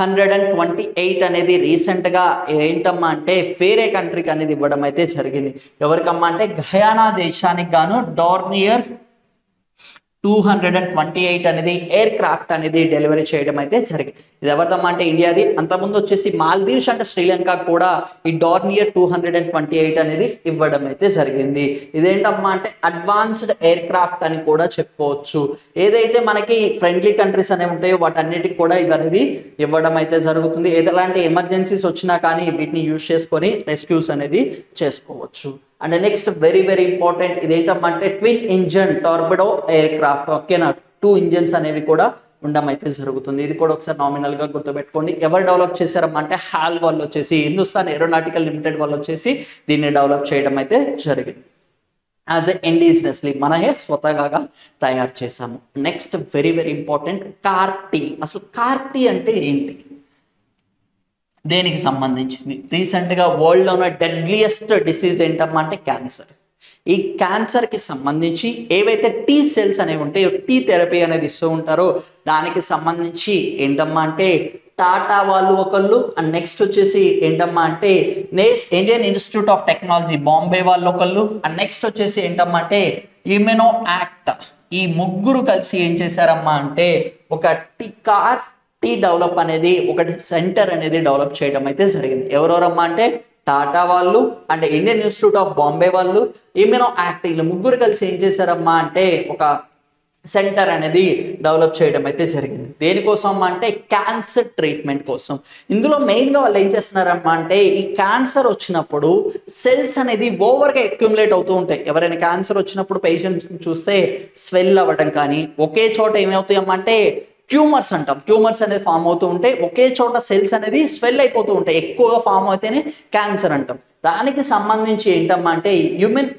Speaker 1: 128 అనేది రీసెంట్గా ఏంటమ్మా అంటే వేరే కంట్రీకి అనేది ఇవ్వడం అయితే జరిగింది. ఎవరికమ్మా అంటే గయానా దేశానికి గాను డార్నియర్ 228 అనేది ఎయిర్ క్రాఫ్ట్ అనేది డెలివరీ చేయడం అయితే జరిగింది. ఇది ఎవరిదమ్మా అంటే ఇండియాది. అంతకుముందు వచ్చేసి మాల్దీవ్స్ అంటే శ్రీలంక కూడా ఈ డార్నియర్ 228 అనేది ఇవ్వడం అయితే జరిగింది. ఇదేంటమ్మా అంటే అడ్వాన్స్డ్ ఎయిర్ క్రాఫ్ట్ అని కూడా చెప్పుకోవచ్చు. ఏదైతే మనకి ఫ్రెండ్లీ కంట్రీస్ అనేవి ఉంటాయో వాటన్నిటికి కూడా ఇది అనేది ఇవ్వడం అయితే జరుగుతుంది. ఎలాంటి ఎమర్జెన్సీస్ వచ్చినా కానీ వీటిని యూజ్ చేసుకొని రెస్క్యూస్ అనేది చేసుకోవచ్చు. And next very very important ఇదేంటంటే ట్విన్ ఇంజన్ టార్బిడో ఎయిర్ క్రాఫ్ట్. ఓకేనా, 2 ఇంజన్స్ అనేవి కూడా ఉండడం అయితే జరుగుతుంది. ఇది కూడా ఒకసారి నామినల్ గా గుర్తుపెట్టుకోండి. ఎవరు డెవలప్ చేశారమ్మా అంటే హాల్ వాళ్ళు వచ్చేసి హిందుస్థాన్ ఏరోనాటికల్ లిమిటెడ్ వాళ్ళు వచ్చేసి దీన్ని డెవలప్ చేయడం అయితే జరిగింది. యాజ్ ఎ ఇండిజినస్లీ మనమే స్వతహాగా తయారు చేశాము. Next very very important CAR-T. అసలు కార్టీ అంటే ఏంటి, దేనికి సంబంధించింది? రీసెంట్గా వరల్డ్లోనే డెడ్లియెస్ట్ డిసీజ్ ఏంటమ్మా అంటే క్యాన్సర్. ఈ క్యాన్సర్కి సంబంధించి ఏవైతే టీ సెల్స్ అనేవి ఉంటాయో టీ థెరపీ అనేది ఇస్తూ ఉంటారో దానికి సంబంధించి ఏంటమ్మా అంటే టాటా వాళ్ళు ఒకళ్ళు, అండ్ నెక్స్ట్ వచ్చేసి ఏంటమ్మా అంటే Indian institute of technology Bombay వాళ్ళు ఒకళ్ళు, అండ్ నెక్స్ట్ వచ్చేసి ఏంటమ్మా అంటే ఇమ్యూనో యాక్ట్. ఈ ముగ్గురు కలిసి ఏం చేశారమ్మా అంటే ఒక టీ డెవలప్ అనేది ఒకటి సెంటర్ అనేది డెవలప్ చేయడం అయితే జరిగింది. ఎవరెవరమ్మా అంటే టాటా వాళ్ళు అంటే ఇండియన్ ఇన్స్టిట్యూట్ ఆఫ్ బాంబే వాళ్ళు, ఇమ్యూనో యాక్ట్, వీళ్ళు ముగ్గురు కలిసి ఏం చేశారమ్మా అంటే ఒక సెంటర్ అనేది డెవలప్ చేయడం అయితే జరిగింది. దేనికోసం అంటే క్యాన్సర్ ట్రీట్మెంట్ కోసం. ఇందులో మెయిన్గా వాళ్ళు ఏం చేస్తున్నారమ్మా అంటే ఈ క్యాన్సర్ వచ్చినప్పుడు సెల్స్ అనేది ఓవర్గా అక్యుములేట్ అవుతూ ఉంటాయి. ఎవరైనా క్యాన్సర్ వచ్చినప్పుడు పేషెంట్ చూస్తే స్వెల్ అవ్వడం కానీ, ఒకే చోట ఏమవుతాయమ్మా అంటే ట్యూమర్స్ అంటాం. ట్యూమర్స్ అనేది ఫామ్ అవుతూ ఉంటాయి, ఒకే చోట సెల్స్ అనేది స్వెల్ అయిపోతూ ఉంటాయి. ఎక్కువగా ఫామ్ అయితేనే క్యాన్సర్ అంటాం. దానికి సంబంధించి ఏంటమ్మా అంటే హ్యూమన్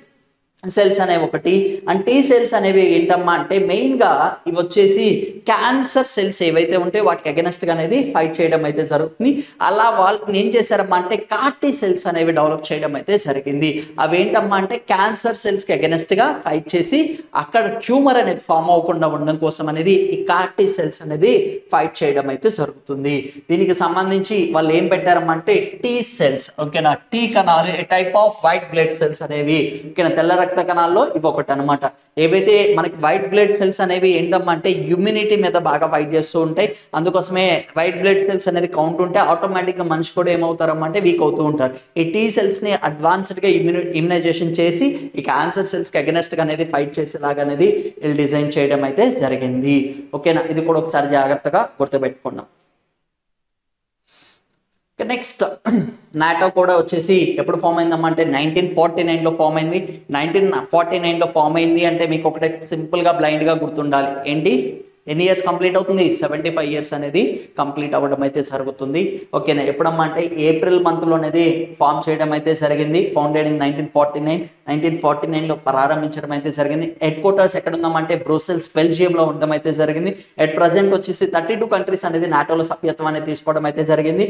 Speaker 1: సెల్స్ అనేవి ఒకటి, అండ్ టీ సెల్స్ అనేవి ఏంటమ్మా అంటే మెయిన్గా ఇవి వచ్చేసి క్యాన్సర్ సెల్స్ ఏవైతే ఉంటాయో వాటికి అగెనెస్ట్గా అనేది ఫైట్ చేయడం అయితే జరుగుతుంది. అలా వాళ్ళని ఏం చేశారమ్మా అంటే కార్టీ సెల్స్ అనేవి డెవలప్ చేయడం అయితే జరిగింది. అవి ఏంటమ్మా అంటే క్యాన్సర్ సెల్స్కి అగెనెస్ట్గా ఫైట్ చేసి అక్కడ ట్యూమర్ అనేది ఫామ్ అవ్వకుండా ఉండడం కోసం అనేది ఈ కార్టీ సెల్స్ అనేది ఫైట్ చేయడం అయితే జరుగుతుంది. దీనికి సంబంధించి వాళ్ళు ఏం పెట్టారమ్మా అంటే టీ సెల్స్. ఓకేనా, టీ కణాలు type off white blood cells అనేవి ఓకేనా తెల్ల రక్త కణాల్లో ఇవి ఒకటి అనమాట. ఏవైతే మనకి వైట్ బ్లడ్ సెల్స్ అనేవి ఏంటమ్మా అంటే ఇమ్యూనిటీ మీద బాగా ఫైట్ చేస్తూ ఉంటాయి. అందుకోసమే వైట్ బ్లడ్ సెల్స్ అనేది కౌంట్ ఉంటే ఆటోమేటిక్గా మనిషి కూడా ఏమవుతారమ్మా అంటే వీక్ అవుతూ ఉంటారు. ఈ టీ సెల్స్ని అడ్వాన్స్డ్గా ఇమ్యునైజేషన్ చేసి ఈ క్యాన్సర్ సెల్స్కి అగెనెస్ట్గా అనేది ఫైట్ చేసేలాగా అనేది వీళ్ళు డిజైన్ చేయడం అయితే జరిగింది. ఓకేనా, ఇది కూడా ఒకసారి జాగ్రత్తగా గుర్తుపెట్టుకున్నాం. నెక్స్ట్ నాటో కూడా వచ్చేసి ఎప్పుడు ఫామ్ అయిందమ్మా అంటే 1949లో ఫామ్ అయింది. 1949లో ఫామ్ అయింది అంటే మీకు ఒకటే సింపుల్గా బ్లైండ్గా గుర్తుండాలి. ఏంటి, ఎన్ని ఇయర్స్ కంప్లీట్ అవుతుంది? 75 ఇయర్స్ అనేది కంప్లీట్ అవ్వడం అయితే జరుగుతుంది. ఓకేనా, ఎప్పుడమ్మా అంటే ఏప్రిల్ మంత్లో అనేది ఫామ్ చేయడం అయితే జరిగింది. ఫౌండెడ్ ఇన్ 1949లో ప్రారంభించడం అయితే జరిగింది. హెడ్ క్వార్టర్స్ ఎక్కడ ఉందామంటే బ్రూసెల్స్ బెల్జియంలో ఉండడం అయితే జరిగింది. అట్ ప్రజెంట్ వచ్చేసి 32 కంట్రీస్ అనేది నాటోలో సభ్యత్వం అనేది తీసుకోవడం అయితే జరిగింది.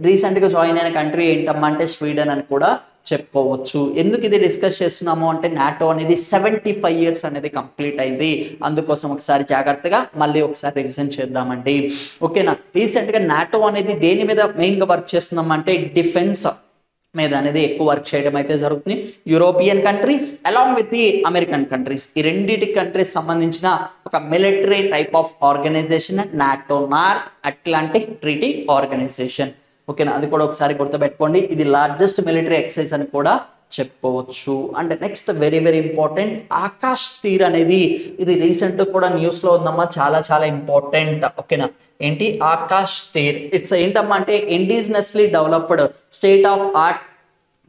Speaker 1: రీసెంట్గా జాయిన్ అయిన కంట్రీ ఏంటమ్మా అంటే స్వీడన్ అని కూడా చెప్పుకోవచ్చు. ఎందుకు ఇది డిస్కస్ చేస్తున్నాము అంటే నాటో అనేది 75 ఇయర్స్ అనేది కంప్లీట్ అయింది. అందుకోసం ఒకసారి జాగ్రత్తగా మళ్ళీ ఒకసారి రివిజన్ చేద్దామండి. ఓకేనా, రీసెంట్గా నాటో అనేది దేని మీద మెయిన్గా వర్క్ చేస్తున్నాం అంటే డిఫెన్స్ మీద అనేది ఎక్కువ వర్క్ చేయడం అయితే జరుగుతుంది. European countries along with the American countries, ఈ రెండింటి కంట్రీస్ సంబంధించిన ఒక military type of organisation NATO, North Atlantic Treaty Organization. ఓకేనా, అది కూడా ఒకసారి గుర్తుపెట్టుకోండి. ఇది లార్జెస్ట్ మిలిటరీ ఎక్సర్సైజ్ అని కూడా చెప్పుకోవచ్చు. And next very very important Akash Teer అనేది ఇది రీసెంట్ కూడా న్యూస్లో ఉందమ్మా, చాలా చాలా ఇంపార్టెంట్. ఓకేనా, ఏంటి ఆకాష్ తీర్? ఇట్స్ ఏంటమ్మా అంటే indigenously developed state of art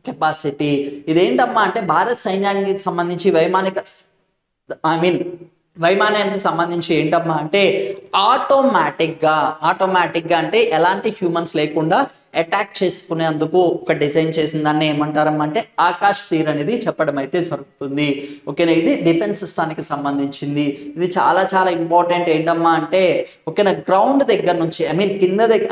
Speaker 1: capacity. ఇదేంటమ్మా అంటే భారత్ సైన్యానికి సంబంధించి వైమానానికి సంబంధించి ఏంటమ్మా అంటే ఆటోమేటిక్గా అంటే ఎలాంటి హ్యూమన్స్ లేకుండా అటాక్ చేసుకునేందుకు ఒక డిజైన్ చేసిన దాన్ని ఏమంటారమ్మా అంటే ఆకాష్ తీర్ అనేది చెప్పడం అయితే జరుగుతుంది. ఓకేనా, ఇది డిఫెన్స్ సిస్టానికి సంబంధించింది. ఇది చాలా చాలా ఇంపార్టెంట్. ఏంటమ్మా అంటే ఓకేనా గ్రౌండ్ దగ్గర నుంచి కింద దగ్గర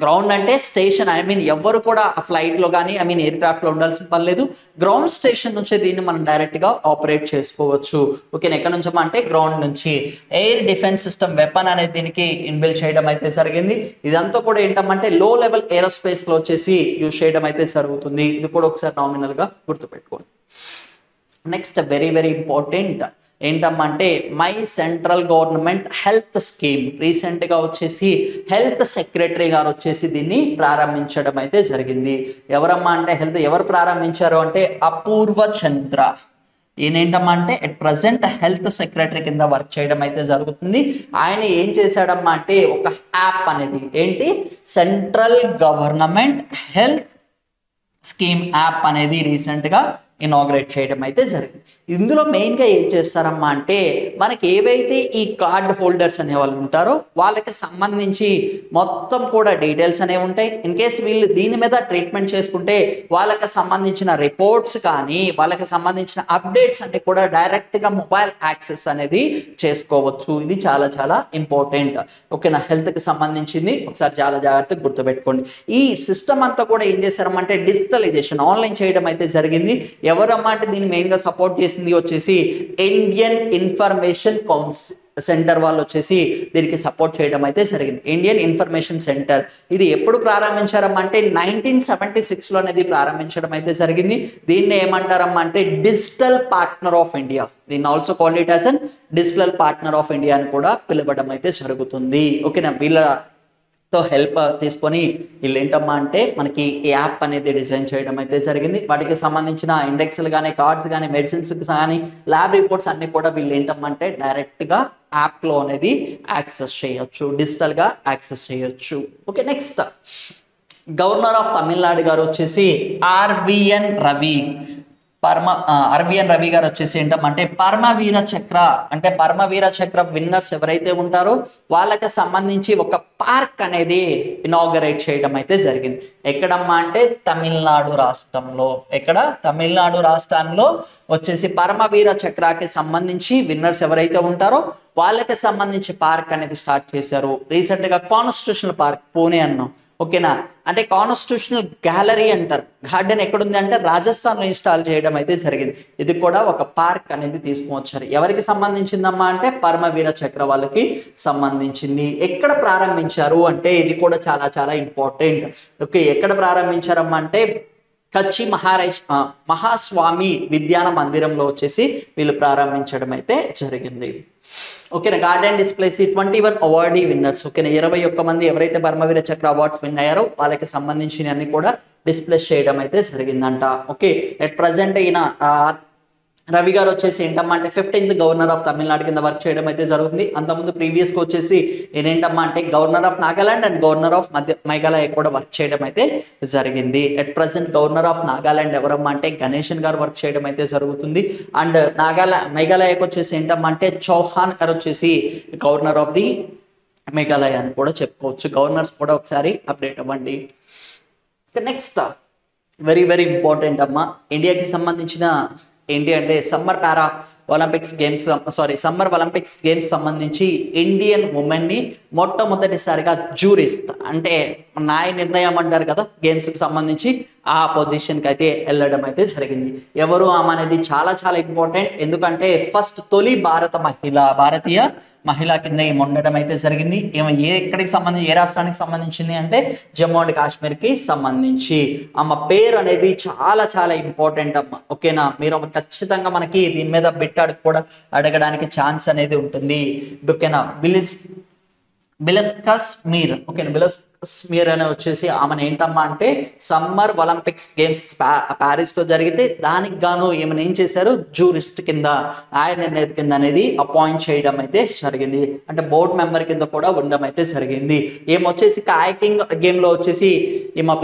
Speaker 1: గ్రౌండ్ అంటే స్టేషన్, ఐ మీన్ ఎవరు కూడా ఆ ఫ్లైట్లో కానీ ఐ మీన్ ఎయిర్క్రాఫ్ట్లో ఉండాల్సిన పని లేదు. గ్రౌండ్ స్టేషన్ నుంచి దీన్ని మనం డైరెక్ట్గా ఆపరేట్ చేసుకోవచ్చు. ఓకేనా, ఎక్కడ నుంచి అంటే గ్రౌండ్ నుంచి. ఎయిర్ డిఫెన్స్ సిస్టమ్ వెపన్ అనేది దీనికి ఇన్బిల్డ్ చేయడం అయితే జరిగింది. ఇదంతా కూడా ఏంటంటే లో లెవెల్ ఏరోస్పేస్లో వచ్చేసి యూజ్ చేయడం అయితే జరుగుతుంది. ఇది కూడా ఒకసారి నామినల్గా గుర్తుపెట్టుకోండి. నెక్స్ట్ వెరీ వెరీ ఇంపార్టెంట్ ఏంటంటే my central government health scheme. రీసెంట్గా వచ్చేసి హెల్త్ సెక్రటరీ గారు వచ్చేసి దీన్ని ప్రారంభించడం అయితే జరిగింది. ఎవరమ్మా అంటే ఎవరు ప్రారంభించారు అంటే అపూర్వ చంద్ర. ఈయనేంటమ్మా అంటే అట్ ప్రజెంట్ హెల్త్ సెక్రటరీ కింద వర్క్ చేయడం అయితే జరుగుతుంది. ఆయన ఏం చేశాడమ్మా అంటే ఒక యాప్ అనేది ఏంటి central government health scheme app అనేది రీసెంట్గా ఇనాగ్రేట్ చేయడం అయితే జరిగింది. ఇందులో మెయిన్గా ఏం చేస్తారమ్మా అంటే మనకి ఏవైతే ఈ కార్డ్ హోల్డర్స్ అనే వాళ్ళు ఉంటారో వాళ్ళకి సంబంధించి మొత్తం కూడా డీటెయిల్స్ అనేవి ఉంటాయి. ఇన్ కేస్ వీళ్ళు దీని మీద ట్రీట్మెంట్ చేసుకుంటే వాళ్ళకి సంబంధించిన రిపోర్ట్స్ కానీ వాళ్ళకి సంబంధించిన అప్డేట్స్ అన్ని కూడా డైరెక్ట్గా మొబైల్ యాక్సెస్ అనేది చేసుకోవచ్చు. ఇది చాలా చాలా ఇంపార్టెంట్. ఓకేనా, హెల్త్కి సంబంధించింది ఒకసారి చాలా జాగ్రత్తగా గుర్తుపెట్టుకోండి. ఈ సిస్టమ్ అంతా కూడా ఏం చేశారమ్మంటే డిజిటలైజేషన్ ఆన్లైన్ చేయడం అయితే జరిగింది. ఎవరమ్మా అంటే దీన్ని మెయిన్గా సపోర్ట్ చేసింది వచ్చేసి ఇండియన్ ఇన్ఫర్మేషన్ కౌన్సిల్ సెంటర్ వాళ్ళు వచ్చేసి దీనికి సపోర్ట్ చేయడం అయితే జరిగింది. ఇండియన్ ఇన్ఫర్మేషన్ సెంటర్ ఇది ఎప్పుడు ప్రారంభించారమ్మా అంటే 1976లో అనేది ప్రారంభించడం అయితే జరిగింది. దీన్ని ఏమంటారమ్మా అంటే డిజిటల్ పార్ట్నర్ ఆఫ్ ఇండియా. దీన్ని also called it as an digital partner of India అని కూడా పిలవడం అయితే జరుగుతుంది. ఓకేనా, వీళ్ళతో హెల్ప్ తీసుకొని వీళ్ళు ఏంటమ్మా అంటే మనకి ఈ యాప్ అనేది డిజైన్ చేయడం అయితే జరిగింది. వాటికి సంబంధించిన ఇండెక్స్లు కానీ కార్డ్స్ కానీ మెడిసిన్స్ కానీ ల్యాబ్ రిపోర్ట్స్ అన్ని కూడా వీళ్ళు ఏంటమ్మా అంటే డైరెక్ట్గా యాప్లో అనేది యాక్సెస్ చేయొచ్చు, డిజిటల్గా యాక్సెస్ చేయొచ్చు. Okay, next governor of Tamil Nadu గారు వచ్చేసి ఆర్విఎన్ రవి గారు వచ్చేసి ఏంటంటే పరమవీర చక్ర అంటే పరమవీర చక్ర విన్నర్స్ ఎవరైతే ఉంటారో వాళ్ళకి సంబంధించి ఒక పార్క్ అనేది ఇనాగరేట్ చేయడం అయితే జరిగింది. ఎక్కడమ్మా అంటే తమిళనాడు రాష్ట్రంలో. తమిళనాడు రాష్ట్రంలో వచ్చేసి పరమవీర చక్రాకి సంబంధించి విన్నర్స్ ఎవరైతే ఉంటారో వాళ్ళకి సంబంధించి పార్క్ అనేది స్టార్ట్ చేశారు. రీసెంట్గా కాన్స్టిట్యూషనల్ పార్క్ పూణే అన్నాం. ఓకేనా, అంటే కాన్స్టిట్యూషనల్ గ్యాలరీ అంటారు. గార్డెన్ ఎక్కడుంది అంటే రాజస్థాన్లో ఇన్స్టాల్ చేయడం అయితే జరిగింది. ఇది కూడా ఒక పార్క్ అనేది తీసుకువచ్చారు. ఎవరికి సంబంధించిందమ్మా అంటే పరమవీర చక్ర వాళ్ళకి సంబంధించింది. ఎక్కడ ప్రారంభించారు అంటే ఇది కూడా చాలా చాలా ఇంపార్టెంట్. ఓకే, ఎక్కడ ప్రారంభించారమ్మా అంటే కచ్చి మహాస్వామి విద్యాన మందిరంలో వచ్చేసి వీళ్ళు ప్రారంభించడం అయితే జరిగింది. ఓకేనా, గార్డెన్ డిస్ప్లేస్ 21 అవార్డీ విన్నర్స్. ఓకేనా, 21 మంది ఎవరైతే పరమవీర చక్ర అవార్డ్స్ విన్ అయ్యారో వాళ్ళకి సంబంధించిన అన్ని కూడా డిస్ప్లేస్ చేయడం అయితే జరిగిందంట. ఓకే, ఎట్ ప్రజెంట్ ఈయన రవి గారు వచ్చేసి ఏంటమ్మా అంటే 15th గవర్నర్ ఆఫ్ తమిళనాడు కింద వర్క్ చేయడం అయితే జరుగుతుంది. అంతకుముందు ప్రీవియస్గా వచ్చేసి ఏంటమ్మా అంటే governor of Nagaland and governor of Meghalaya కూడా వర్క్ చేయడం అయితే జరిగింది. At present governor of Nagaland ఎవరమ్మా అంటే గణేషన్ గారు వర్క్ చేయడం అయితే జరుగుతుంది. అండ్ మేఘాలయకు వచ్చేసి ఏంటమ్మా అంటే చౌహాన్ గారు వచ్చేసి గవర్నర్ ఆఫ్ ది మేఘాలయ అని కూడా చెప్పుకోవచ్చు. గవర్నర్స్ కూడా ఒకసారి అప్డేట్ అవ్వండి. నెక్స్ట్ వెరీ వెరీ ఇంపార్టెంట్ అమ్మా, ఇండియాకి సంబంధించిన ఏంటి అంటే సమ్మర్ ఒలింపిక్స్ గేమ్స్ సంబంధించి ఇండియన్ ఉమెన్ని మొట్టమొదటిసారిగా జ్యూరిస్ట్ అంటే న్యాయ నిర్ణయం అంటారు కదా గేమ్స్కి సంబంధించి ఆ పొజిషన్కి అయితే వెళ్ళడం అయితే జరిగింది. ఎవరు ఆమె అనేది చాలా చాలా ఇంపార్టెంట్. ఎందుకంటే ఫస్ట్ తొలి భారతీయ మహిళా కింద ఈమె ఉండడం అయితే జరిగింది. ఈమె ఎక్కడికి సంబంధించి ఏ రాష్ట్రానికి సంబంధించింది అంటే జమ్మూ అండ్ కాశ్మీర్కి సంబంధించి. ఆమె పేరు అనేది చాలా చాలా ఇంపార్టెంట్ అమ్మ. ఓకేనా, మీరు ఖచ్చితంగా మనకి దీని మీద కూడా అడగడానికి ఛాన్స్ అనేది ఉంటుంది. ఓకేనా, బిలస్కస్మీర్. ఓకేనా, బిలస్కస్మీర్ అనే వచ్చేసి ఆమెను ఏంటమ్మా అంటే సమ్మర్ ఒలింపిక్స్ గేమ్స్ ప్యారిస్లో జరిగితే దానికి గాను ఈమెను ఏం చేశారు జ్యూరిస్ట్ కింద న్యాయ నిర్ణేత కింద అనేది అపాయింట్ చేయడం అయితే జరిగింది. అంటే బోర్డ్ మెంబర్ కింద కూడా ఉండడం అయితే జరిగింది. ఏమొచ్చేసి కాయకింగ్ గేమ్లో వచ్చేసి ఈమె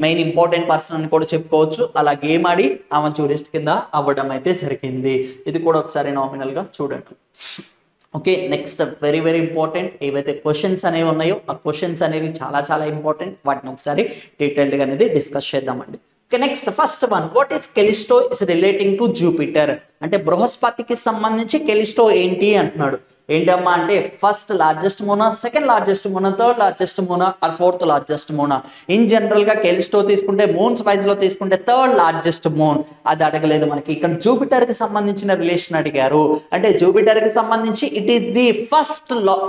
Speaker 1: మెయిన్ ఇంపార్టెంట్ పర్సన్ అని కూడా చెప్పుకోవచ్చు. అలా గేమ్ ఆడి ఆమె జ్యూరిస్ట్ కింద అవ్వడం అయితే జరిగింది. ఇది కూడా ఒకసారి నామినల్గా చూడండి. Okay, next very very important ఏవైతే క్వశ్చన్స్ అనేవి ఉన్నాయో ఆ క్వశ్చన్స్ అనేవి చాలా చాలా ఇంపార్టెంట్. వాటిని ఒకసారి డీటెయిల్డ్గా అనేది డిస్కస్ చేద్దామండి. Okay, next first one, what is Callisto is relating to Jupiter. అంటే బృహస్పతికి సంబంధించి కెలిస్టో ఏంటి అంటున్నాడు. ఏంటమ్మా అంటే first largest moon, second largest moon, third largest moon or fourth largest moon? In general గా కెలిస్టో తీసుకుంటే మూన్స్ వైజ్ లో తీసుకుంటే థర్డ్ లార్జెస్ట్ మూన్. అది అడగలేదు మనకి. ఇక్కడ జూపిటర్ కి సంబంధించిన రిలేషన్ అడిగారు. అంటే జూపిటర్ కి సంబంధించి it is the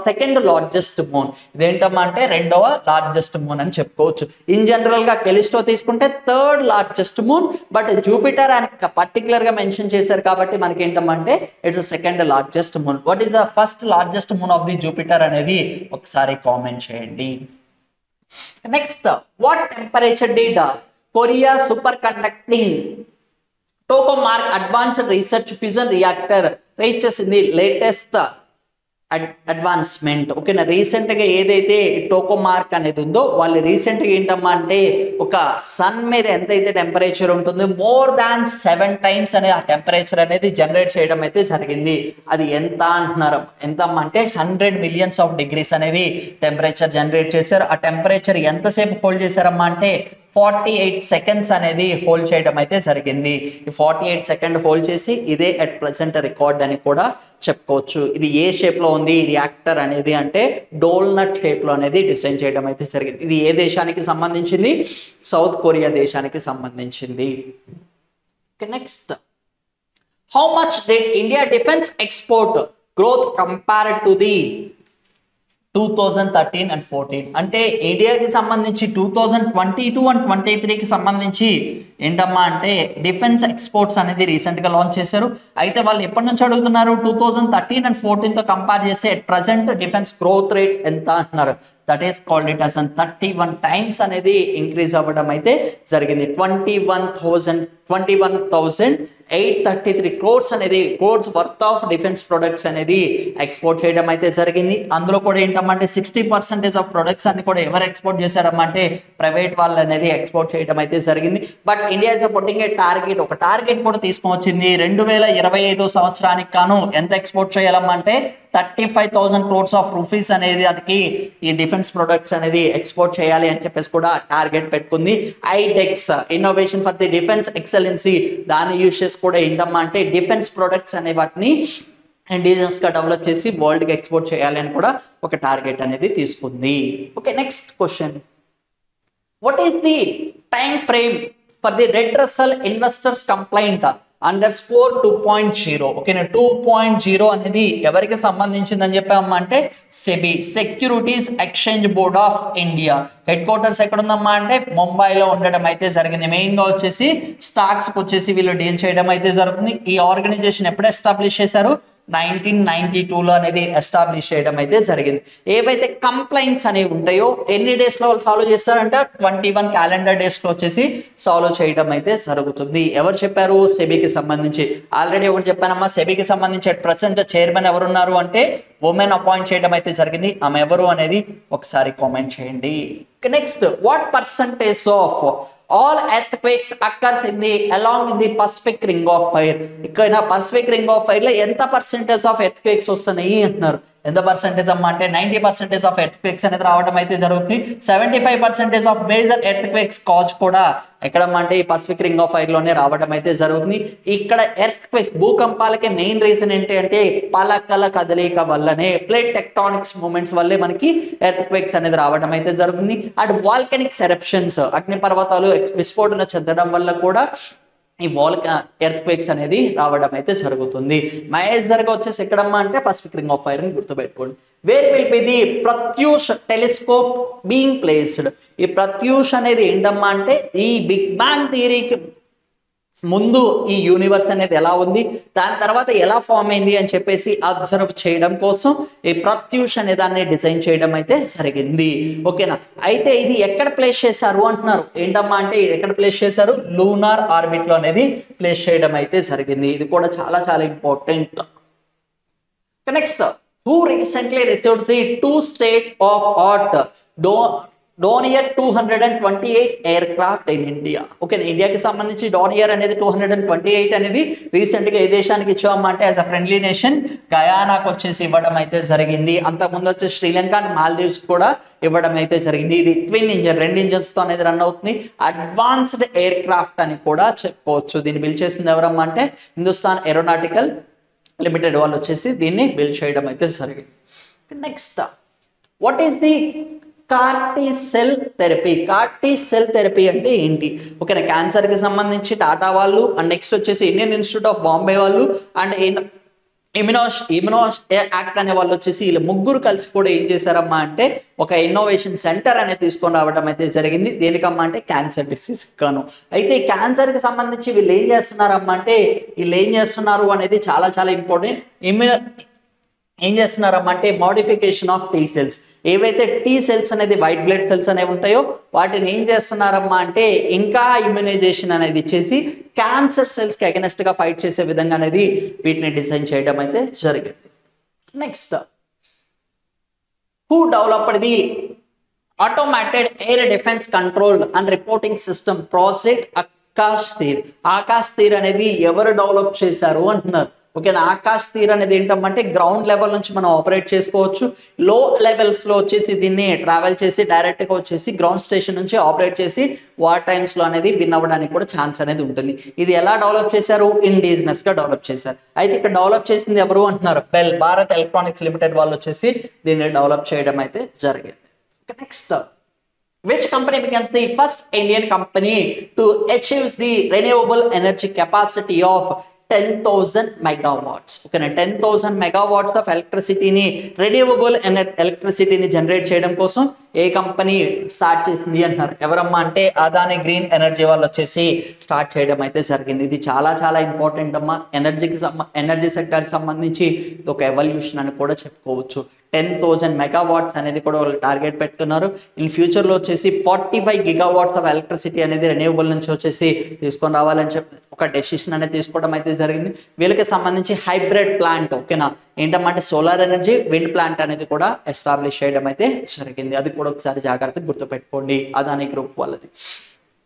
Speaker 1: second largest moon. ఇదేంటమ్మా అంటే రెండవ లార్జెస్ట్ మూన్ అని చెప్పుకోవచ్చు. ఇన్ జనరల్ గా కెలిస్టో తీసుకుంటే third largest moon, but Jupiter అని పర్టికులర్ గా మెన్షన్ చేశారు కాబట్టి మనకి ఏంటమ్మా అంటే it's second largest moon. What is the first largest moon of the Jupiter అనేది ఒకసారి కామెంట్ చేయండి. Next, what temperature did Korea super conducting tokamak advanced research fusion reactor reaches in the latest advancement? ఓకేనా, రీసెంట్ గా ఏదైతే టోకామార్క్ అనేది ఉందో వాళ్ళు రీసెంట్ గా ఏంటమ్మా అంటే ఒక సన్ మీద ఎంతైతే టెంపరేచర్ ఉంటుందో మోర్ దాన్ 7 times అనే ఆ టెంపరేచర్ అనేది జనరేట్ చేయడం అయితే జరిగింది. అది ఎంత అంటున్నారు? ఎంతమ్మా అంటే 100 millions of degrees అనేది టెంపరేచర్ జనరేట్ చేశారు. ఆ టెంపరేచర్ ఎంతసేపు హోల్డ్ చేశారమ్మా అంటే 48 seconds అనేది హోల్డ్ చేయడం అయితే జరిగింది. ఈ 48 seconds హోల్డ్ చేసి ఇదే అట్ ప్రెసెంట్ రికార్డ్ అని కూడా చెప్పుకోవచ్చు. ఇది ఏ షేప్ లో ఉంది రియాక్టర్ అనేది అంటే డోల్నట్ షేప్ లో అనేది డిజైన్ చేయడం అయితే జరిగింది. ఇది ఏ దేశానికి సంబంధించింది? సౌత్ కొరియా దేశానికి సంబంధించింది. Next, how much did India defence export growth compared to the 2013 and 14? అంటే ఇండియాకి సంబంధించి 2022 and 23కి సంబంధించి ఏంటమ్మా అంటే డిఫెన్స్ ఎక్స్పోర్ట్స్ అనేది రీసెంట్ గా లాంచ్ చేశారు. అయితే వాళ్ళు ఎప్పటి నుంచి అడుగుతున్నారు? 2013 and 14 తో కంపేర్ చేస్తే at present defence growth rate ఎంత అంటున్నారు? That is called it as 31 times అనేది ఇంక్రీజ్ అవ్వడం అయితే జరిగింది. 21,833 crores అనేది course worth of defence products అనేది ఎక్స్పోర్ట్ చేయడం అయితే జరిగింది. అందులో కూడా ఏంటమ్మా అంటే 60% ఆఫ్ ప్రొడక్ట్స్ అన్ని కూడా ఎవరు ఎక్స్పోర్ట్ చేశారమ్మా అంటే ప్రైవేట్ వాళ్ళు అనేది ఎక్స్పోర్ట్ చేయడం అయితే జరిగింది. But India is putting a target, ఒక టార్గెట్ కూడా తీసుకొచ్చింది. 2025 సంవత్సరానికి గాను ఎంత ఎక్స్పోర్ట్ చేయాలమ్మా అంటే 35,000 crores ఆఫ్ రూపీస్ అనేది దానికి ఈ డిఫెన్స్ ప్రొడక్ట్స్ అనేది ఎక్స్పోర్ట్ చేయాలి అని చెప్పేసి కూడా టార్గెట్ పెట్టుకుంది. ఐడెక్స్ innovation for the defence excellency దాన్ని యూజ్ చేసి కూడా ఏంటమ్మా అంటే డిఫెన్స్ ప్రొడక్ట్స్ అనే వాటిని ఇండిజినస్ గా డెవలప్ చేసి వరల్డ్ కి ఎక్స్పోర్ట్ చేయాలి అని కూడా ఒక టార్గెట్ అనేది తీసుకుంది. Okay, next question, what is the time frame for the red Russell investors complaint _2.0? ఓకేనా, 2.0 అనేది ఎవరికి సంబంధించిందని చెప్పామమ్మా అంటే SEBI, securities exchange board of India. Head quarters ఎక్కడ ఉందమ్మా అంటే ముంబైలో ఉండడం అయితే జరిగింది. మెయిన్ గా వచ్చేసి స్టాక్స్ వచ్చేసి వీళ్ళు డీల్ చేయడం అయితే జరుగుతుంది. ఈ ఆర్గనైజేషన్ ఎప్పుడు ఎస్టాబ్లిష్ చేశారు? 1992లో అనేది ఎస్టాబ్లిష్ చేయడం అయితే జరిగింది. ఏవైతే కంప్లైంట్స్ అనేవి ఉంటాయో ఎన్ని డేస్ లో సాల్వ్ చేస్తారంటే 21 calendar days లో వచ్చేసి సాల్వ్ చేయడం అయితే జరుగుతుంది. ఎవరు చెప్పారు? సెబీకి సంబంధించి. ఆల్రెడీ ఒకటి చెప్పానమ్మా, సెబీకి సంబంధించి అట్ ప్రెసెంట్ చైర్మన్ ఎవరున్నారు అంటే ఉమెన్ అపాయింట్ చేయడం అయితే జరిగింది. ఆమె ఎవరు అనేది ఒకసారి కామెంట్ చేయండి. Next, what percentage of all earthquakes occurs in the along in the Pacific Ring of Fire? ఇక్కడ పసిఫిక్ రింగ్ ఆఫ్ ఫైర్ లో ఎంత పర్సెంటేజ్ ఆఫ్ ఎర్త్క్వేక్స్ వస్తున్నాయి అంటున్నారు. ఎంత పర్సెంటేజ్ అమ్మా అంటే 90% ఆఫ్ ఎర్త్క్వేక్స్ అనేది రావడం అయితే జరుగుతుంది. 75% ఆఫ్ మేజర్ ఎర్త్క్వేక్స్ కాజ్ కూడా ఎక్కడమ్మా అంటే ఈ పసిఫిక్ రింగ్ ఆఫ్ ఫైర్ లోనే రావడం అయితే జరుగుతుంది. ఇక్కడ ఎర్త్క్వేక్స్ భూకంపాలకి మెయిన్ రీజన్ ఏంటి అంటే పలకల కదలిక వల్లనే, ప్లేట్ టెక్టానిక్స్ మూమెంట్స్ వల్లే మనకి ఎర్త్క్వేక్స్ అనేది రావడం అయితే జరుగుతుంది. అండ్ వాల్కనిక్స్ ఎరప్షన్స్ అగ్నిపర్వతాలు విస్ఫోటన చెందడం వల్ల కూడా ఈ ఎర్త్క్వేక్స్ అనేది రావడం అయితే జరుగుతుంది. మేజర్ గా వచ్చేసి ఎక్కడమ్మా అంటే పసిఫిక్ రింగ్ ఆఫ్ ఫైర్ అని గుర్తుపెట్టుకోండి. Where will be the Pratyush telescope being placed? ఈ ప్రత్యూష్ అనేది ఏంటమ్మా అంటే ఈ బిగ్ బ్యాంగ్ థియరీకి ముందు ఈ యూనివర్స్ అనేది ఎలా ఉంది, దాని తర్వాత ఎలా ఫామ్ అయింది అని చెప్పేసి అబ్జర్వ్ చేయడం కోసం ఈ ప్రత్యూష్ అనే దాన్ని డిజైన్ చేయడం అయితే జరిగింది. ఓకేనా, అయితే ఇది ఎక్కడ ప్లేస్ చేశారు అంటున్నారు. ఏంటమ్మా అంటే ఎక్కడ ప్లేస్ చేశారు? లూనార్ ఆర్బిట్ లో అనేది ప్లేస్ చేయడం అయితే జరిగింది. ఇది కూడా చాలా చాలా important. Next, who recently received the 2 State of Art Donear 228 aircraft in India. Okay, ఇండియాకి సంబంధించి డోనియర్ అనేది 228 అనేది రీసెంట్ గా ఏ దేశానికి ఇచ్చామా అంటే యాజ్ అ ఫ్రెండ్లీ నేషన్ గయానాకు వచ్చేసి ఇవ్వడం అయితే జరిగింది. అంతకుముందు వచ్చేసి శ్రీలంక అండ్ మాల్దీవ్స్ కూడా ఇవ్వడం అయితే జరిగింది. ఇది ట్విన్ ఇంజన్, 2 ఇంజన్స్ తో అనేది రన్ అవుతుంది. అడ్వాన్స్డ్ ఎయిర్ క్రాఫ్ట్ అని కూడా చెప్పుకోవచ్చు. దీన్ని బిల్డ్ చేసింది ఎవరమ్మా అంటే హిందుస్థాన్ ఏరోనాటికల్ లిమిటెడ్ వాళ్ళు వచ్చేసి దీన్ని బిల్డ్ చేయడం అయితే జరిగింది. Next what is the CAR-T cell therapy? CAR-T cell therapy అంటే ఏంటి? ఓకేనా, క్యాన్సర్కి సంబంధించి టాటా వాళ్ళు అండ్ నెక్స్ట్ వచ్చేసి ఇండియన్ ఇన్స్టిట్యూట్ ఆఫ్ బాంబే వాళ్ళు అండ్ ఇమ్యునో యాక్ట్ అనే వాళ్ళు వచ్చేసి వీళ్ళు ముగ్గురు కలిసి కూడా ఏం చేశారమ్మా అంటే ఒక ఇన్నోవేషన్ సెంటర్ అనేది తీసుకొని రావడం అయితే జరిగింది. దేనికమ్మా అంటే క్యాన్సర్ డిసీజ్ గాను. అయితే క్యాన్సర్కి సంబంధించి వీళ్ళు ఏం చేస్తున్నారమ్మా అంటే వీళ్ళు ఏం చేస్తున్నారు అనేది చాలా చాలా ఇంపార్టెంట్. ఏం చేస్తున్నారమ్మా అంటే మోడిఫికేషన్ ఆఫ్ టీ సెల్స్, ఏవైతే టీ సెల్స్ అనేది వైట్ బ్లడ్ సెల్స్ అనేవి ఉంటాయో వాటిని ఏం చేస్తున్నారమ్మా అంటే ఇంకా ఇమ్యునైజేషన్ అనేది ఇచ్చేసి క్యాన్సర్ సెల్స్కి అగెనెస్ట్గా ఫైట్ చేసే విధంగా అనేది వీటిని డిజైన్ చేయడం అయితే జరిగింది. Next who developed the automated air defence control and reporting system project Akash Teer? Akash Teer అనేది ఎవరు డెవలప్ చేశారు అంటున్నారు. ఓకేనా, ఆకాశ్ తీర్ అనేది ఏంటంటే గ్రౌండ్ లెవెల్ నుంచి మనం ఆపరేట్ చేసుకోవచ్చు. లో లెవెల్స్లో వచ్చేసి దీన్ని ట్రావెల్ చేసి డైరెక్ట్గా వచ్చేసి గ్రౌండ్ స్టేషన్ నుంచి ఆపరేట్ చేసి వార్ టైమ్స్లో అనేది విన్ అవ్వడానికి కూడా ఛాన్స్ అనేది ఉంటుంది. ఇది ఎలా డెవలప్ చేశారు? ఇండిజినస్గా డెవలప్ చేశారు. అయితే ఇక్కడ డెవలప్ చేసింది ఎవరు అంటున్నారు? బెల్, భారత్ ఎలక్ట్రానిక్స్ లిమిటెడ్ వాళ్ళు వచ్చేసి దీన్ని డెవలప్ చేయడం అయితే జరిగింది. Next which company becomes the first Indian company to achieve the renewable energy capacity of 10,000 megawatts? ఓకేనా, 10,000 megawatts ఆఫ్ ఎలక్ట్రిసిటీని రెన్యూవబుల్ ఎలక్ట్రిసిటీని జనరేట్ చేయడం కోసం ఏ కంపెనీ స్టార్ట్ చేసింది అంటున్నారు. ఎవరమ్మా అంటే అదాని గ్రీన్ ఎనర్జీ వాళ్ళు వచ్చేసి స్టార్ట్ చేయడం అయితే జరిగింది. ఇది చాలా చాలా ఇంపార్టెంట్ అమ్మా. ఎనర్జీ సెక్టర్ సంబంధించి ఒక ఎవల్యూషన్ అని కూడా చెప్పుకోవచ్చు. 10,000 megawatts అనేది కూడా వాళ్ళు టార్గెట్ పెట్టుకున్నారు. ఇన్ ఫ్యూచర్లో వచ్చేసి 45 gigawatts ఆఫ్ ఎలక్ట్రిసిటీ అనేది రెన్యూవబుల్ నుంచి వచ్చేసి తీసుకొని రావాలని చెప్పి ఒక డెసిషన్ అనేది తీసుకోవడం అయితే జరిగింది. వీళ్ళకి సంబంధించి హైబ్రిడ్ ప్లాంట్, ఓకేనా, ఏంటంటే సోలార్ ఎనర్జీ విండ్ ప్లాంట్ అనేది కూడా ఎస్టాబ్లిష్ చేయడం అయితే జరిగింది. అది కూడా ఒకసారి జాగ్రత్తగా గుర్తుపెట్టుకోండి, అదాని గ్రూప్ వాళ్ళది.